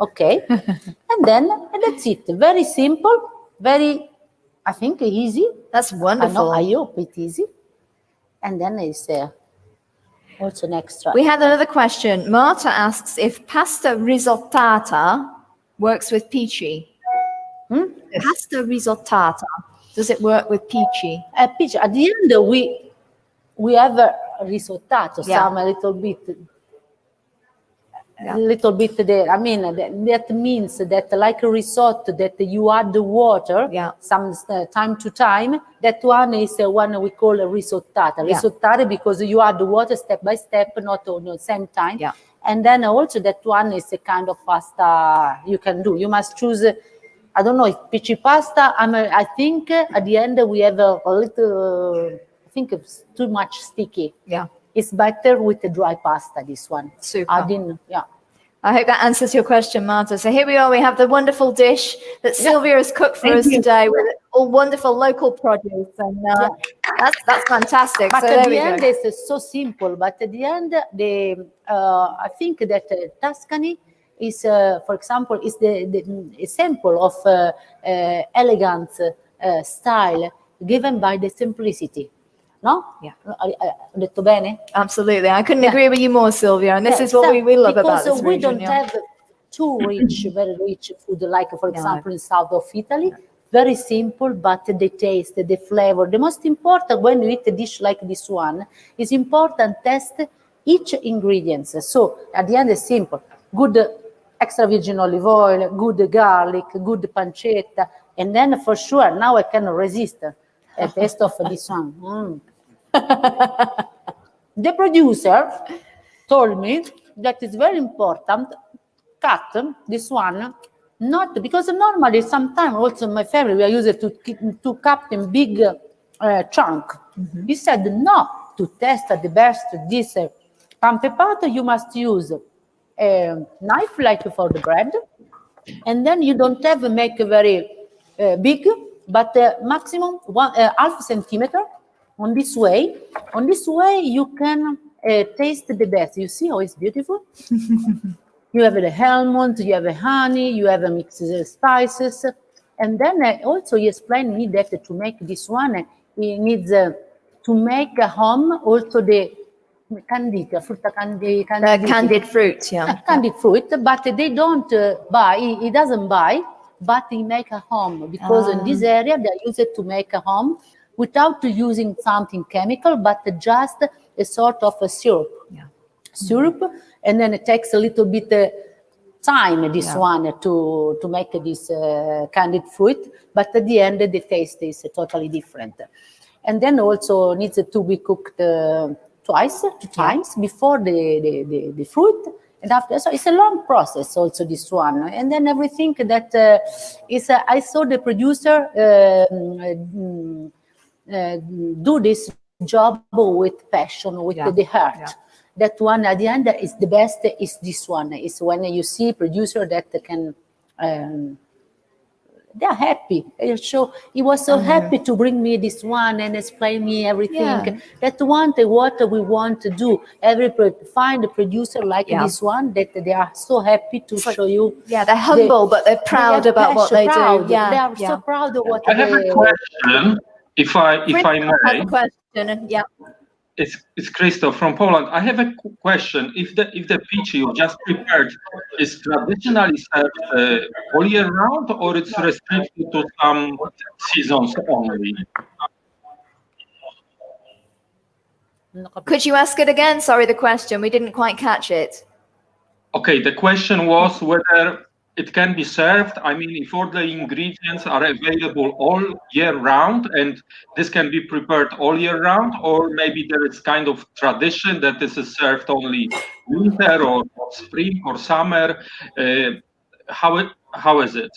S2: Okay. And that's it. Very simple, very, I think, easy.
S1: That's wonderful.
S2: I hope it's easy. And then it's also an extra.
S1: We had another question. Marta asks if pasta risottata works with Peachy. Pasta risottata. Does it work with Peachy?
S2: Peachy. At the end, we have a risottato, some a little bit. A little bit there. I mean, that means that like a risotto, that you add the water some time to time. That one is one we call a risottata. Risottare because you add the water step by step, not on the same time. And then also that one is a kind of pasta you can do. You must choose. I don't know if Peachy Pasta. I think at the end we have a little. I think it's too much sticky. It's better with the dry pasta, this one.
S1: Super.
S2: I
S1: hope that answers your question, Marta. So here we are. We have the wonderful dish that Sylvia has cooked for us today with all wonderful local produce. And that's fantastic.
S2: But
S1: so
S2: at
S1: there
S2: the
S1: we
S2: end,
S1: go.
S2: it's so simple. But at the end, I think that Tuscany is, for example, is the example of elegant style given by the simplicity. No? Ho detto bene?
S1: Absolutely. I couldn't agree with you more, Sylvia. And this is what we love about this
S2: region. Because we don't have too rich, very rich food, like, for example, in south of Italy. Very simple, but the taste, the flavor. The most important when you eat a dish like this one is important test each ingredient. So at the end, it's simple. Good extra virgin olive oil, good garlic, good pancetta. And then for sure, now I can resist a taste of this one. The producer told me that it's very important cut this one, not because normally sometimes also in my family we are used to cut in big chunk. He said no, to test the best this pancetta you must use a knife like for the bread, and then you don't have to make a very big, but maximum half centimeter. On this way you can taste the best. You see how it's beautiful? You have the almond, you have the honey, you have a mixed spices. And then also he explained me that to make this one, he needs to make a home also the candied fruit,
S1: candied fruit,
S2: candied fruit, but they don't buy, he doesn't buy, but he make a home because in this area they use it to make a home without using something chemical, but just a sort of a syrup. Syrup, and then it takes a little bit time, this one, to make this candied fruit, but at the end, the taste is totally different. And then also needs to be cooked two times before the fruit. And after, so it's a long process also, this one. And then everything that is, I saw the producer do this job with passion, with the heart. That one at the end is the best, is this one. Is when you see producer that can, they're happy. So he was so happy to bring me this one and explain me everything. That one, what we want to do. Find a producer like this one, that they are so happy to show you.
S1: Yeah, they're humble, but they're proud about what they do.
S2: Yeah, they are so proud of what
S9: I have a question, if I may.
S1: Question,
S9: It's Christoph from Poland. I have a question. If the peachy you just prepared is traditionally served all year round, or it's restricted to some seasons only?
S1: Could you ask it again? Sorry, the question. We didn't quite catch it.
S9: Okay, the question was whether it can be served. I mean, if all the ingredients are available all year round, and this can be prepared all year round, or maybe there is kind of tradition that this is served only winter or spring or summer. How is it?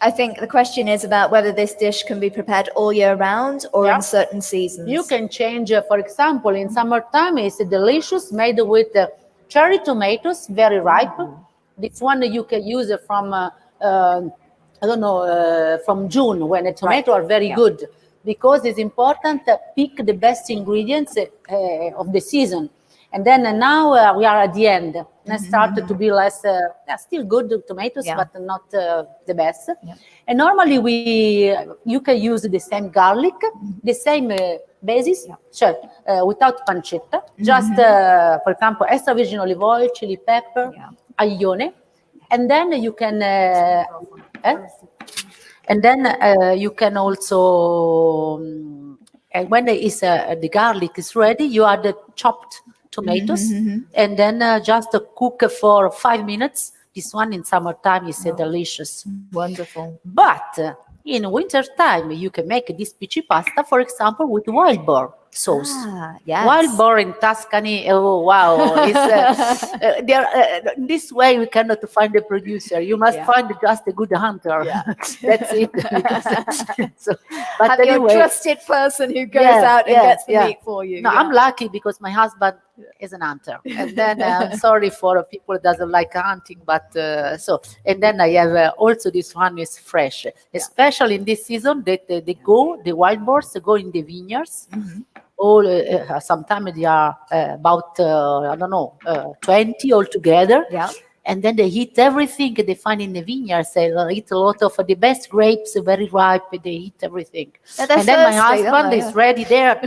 S1: I think the question is about whether this dish can be prepared all year round or in certain seasons.
S2: You can change, for example, in summertime, it's delicious, made with cherry tomatoes, very ripe. This one you can use from, from June, when the tomatoes are very good, because it's important to pick the best ingredients of the season. And then now we are at the end. And started to be less, still good tomatoes, but not the best. And normally you can use the same garlic, the same basis, without pancetta. Just, for example, extra virgin olive oil, chili pepper, aglione. And then you can, you can also, and when the garlic is ready, you add the chopped tomatoes, and then just cook for 5 minutes. This one in summertime is delicious.
S1: Wonderful.
S2: But in winter time, you can make this peachy pasta, for example, with wild boar sauce. Wild boar in Tuscany, oh wow. This way we cannot find a producer. You must find just a good hunter. That's it. But
S1: have
S2: anyway,
S1: your trusted person who goes out and gets the meat for you.
S2: No, I'm lucky because my husband is an hunter. And then I'm sorry for people that doesn't like hunting, but and then I have also this one is fresh, especially in this season that the wild boars go in the vineyards. All sometimes they are about 20 altogether. And then they eat everything they find in the vineyards. They eat a lot of the best grapes, very ripe. They eat everything. And then my husband is ready there.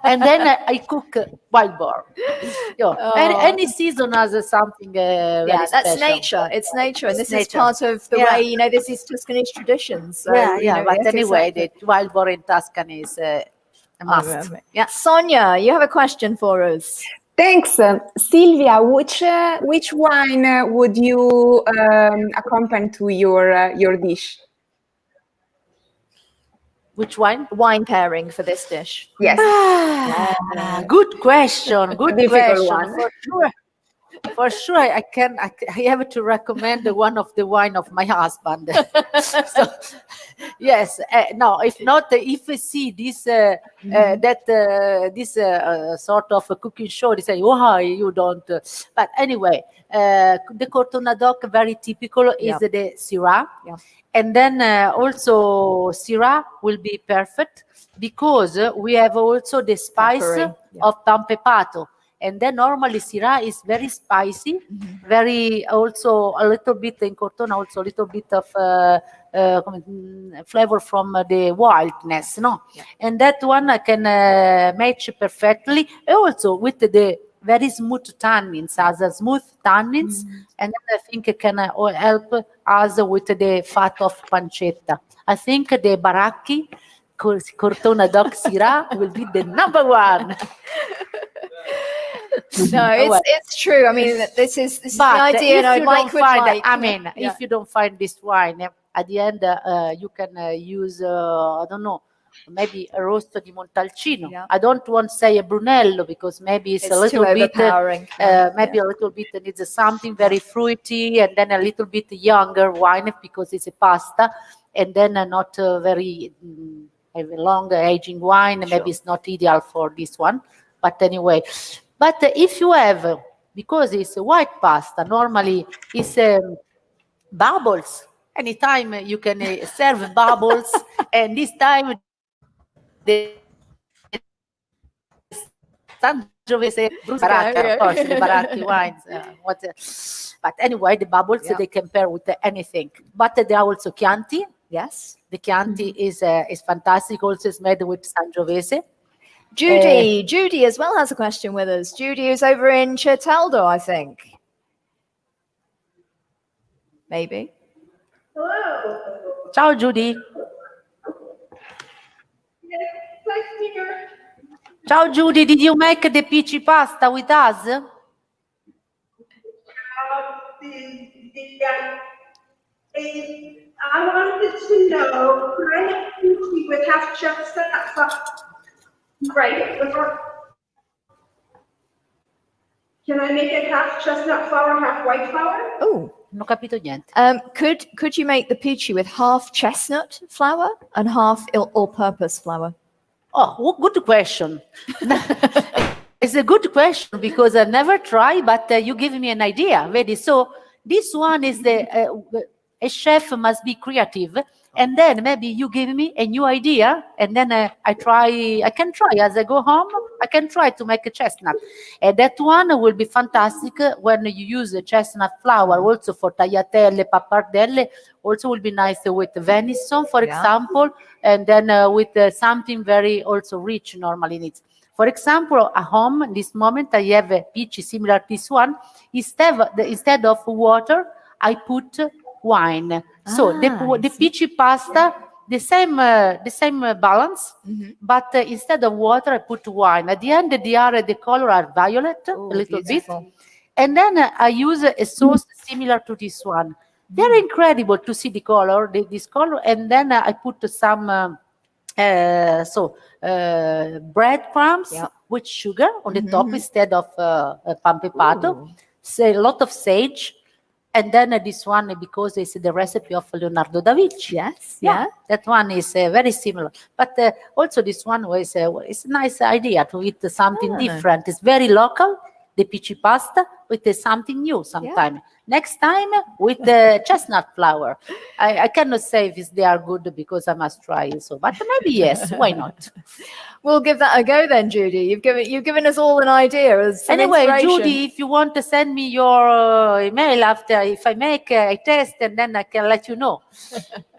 S2: And then I cook wild boar. And any season has something very
S1: that's
S2: special.
S1: nature. It's nature. And this is part of the way, this is Tuscany's traditions. So,
S2: but anyway, the wild boar in Tuscany is a must.
S1: Sonia, you have a question for us.
S6: Thanks, Silvia. Which wine would you accompany to your dish?
S2: Which wine?
S1: Wine pairing for this dish.
S6: Yes.
S2: Good question. Good
S6: difficult
S2: question.
S6: one.
S2: For sure, I have to recommend one of the wine of my husband. So, yes, no. If not, if we see this this sort of a cooking show, they say, "Why you don't?" But anyway, the Cortonadoc very typical is the Syrah, and then also Syrah will be perfect because we have also the spice of Pampepato. And then normally Syrah is very spicy, very also a little bit in Cortona, also a little bit of flavor from the wildness, no? And that one I can match perfectly. And also with the very smooth tannins, has a smooth tannins, and then I think it can help us with the fat of pancetta. I think the baracchi, Cortona Doc Syrah, will be the number one.
S1: No, it's true. I mean, this is the
S2: But
S1: idea,
S2: if
S1: and
S2: you
S1: Mike
S2: don't
S1: would
S2: find,
S1: like.
S2: I mean,
S1: Yeah.
S2: if you don't find this wine, at the end you can use, I don't know, maybe a rosto di Montalcino.
S1: Yeah.
S2: I don't want to say a Brunello because maybe it's a
S1: It's
S2: little
S1: too
S2: bit,
S1: overpowering.
S2: maybe a little bit needs something very fruity, and then a little bit younger wine because it's a pasta, and then not very a long aging wine. Maybe it's not ideal for this one. But anyway, but if you have, because it's a white pasta, normally it's bubbles. Anytime you can serve bubbles, and this time the Sangiovese Baracca, of course, the Baracchi wines. But anyway, the bubbles they can pair with anything. But there are also Chianti.
S1: Yes.
S2: The Chianti is fantastic. Also, it's made with Sangiovese.
S1: Judy as well has a question with us. Judy is over in Certaldo, I think. Maybe.
S10: Hello.
S2: Ciao, Judy. Ciao, Judy. Did you make the peachy pasta with us?
S10: I wanted to know, could I make peachy with half chestnut? Right. Can I make it half chestnut flour, half white flour?
S1: Oh.
S2: Non ho capito niente.
S1: Could you make the peachy with half chestnut flour and half all-purpose flour?
S2: Oh, good question. It's a good question because I never tried, but you give me an idea. Ready? So this one is a chef must be creative, and then maybe you give me a new idea, and then I can try as I go home. I can try to make a chestnut, and that one will be fantastic when you use the chestnut flour also for tagliatelle, pappardelle. Also will be nice with venison, for example, and then with something very also rich normally needs. For example, at home, in this moment, I have a peachy similar to this one. Instead of water, I put wine. So the peachy pasta, the same balance, but instead of water, I put wine. At the end, the color are violet, a little
S1: beautiful.
S2: bit. And then I use a sauce similar to this one. Very incredible to see the color, this color. And then I put some breadcrumbs with sugar on the top instead of pampeppato. So a lot of sage. And then this one, because it's the recipe of Leonardo da Vinci.
S1: Yes,
S2: that one is very similar. But also this one was it's a nice idea to eat something different. It's very local, the peachy pasta, with something new sometime. Next time with the chestnut flour. I cannot say if they are good because I must try it. So, but maybe yes, why not?
S1: We'll give that a go then, Judy. You've given us all an idea.
S2: Anyway, Judy, if you want to send me your email after, if I make a test, and then I can let you know.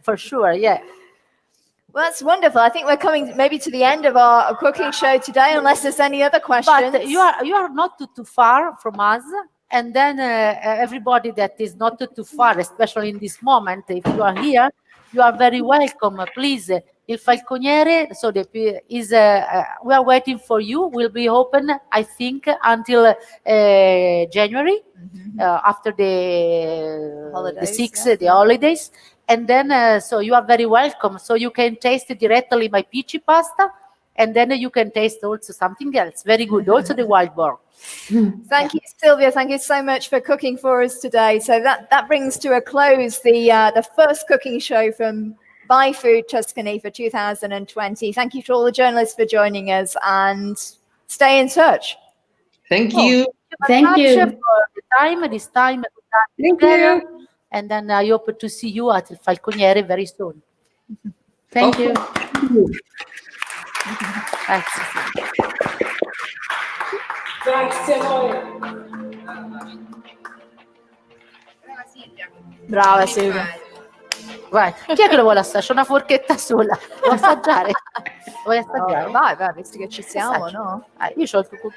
S2: For sure, yeah.
S1: Well, that's wonderful. I think we're coming maybe to the end of our cooking show today, unless there's any other questions.
S2: But you are not too far from us. And then everybody that is not too far, especially in this moment, if you are here, you are very welcome. Please, Il Falconiere, so we are waiting for you. Will be open, I think, until January, after the
S1: holidays,
S2: the holidays. And then, so you are very welcome. So you can taste directly my peachy pasta, and then you can taste also something else. Very good. Also the wild boar.
S1: Thank you, Silvia. Thank you so much for cooking for us today. So that brings to a close the first cooking show from Buy Food Tuscany for 2020. Thank you to all the journalists for joining us, and stay in touch.
S4: Thank you.
S8: Thank you.
S2: For this time together. And then I hope to see you at Il Falconiere very soon.
S8: Thank you.
S5: Grazie a voi.
S1: Brava Silvia.
S2: Vai, chi è che lo vuole assaggiare? C'è una forchetta sola. Vuoi assaggiare? Vuoi assaggiare?
S1: Vai, visto che ci siamo, no?
S2: Io ho il tuo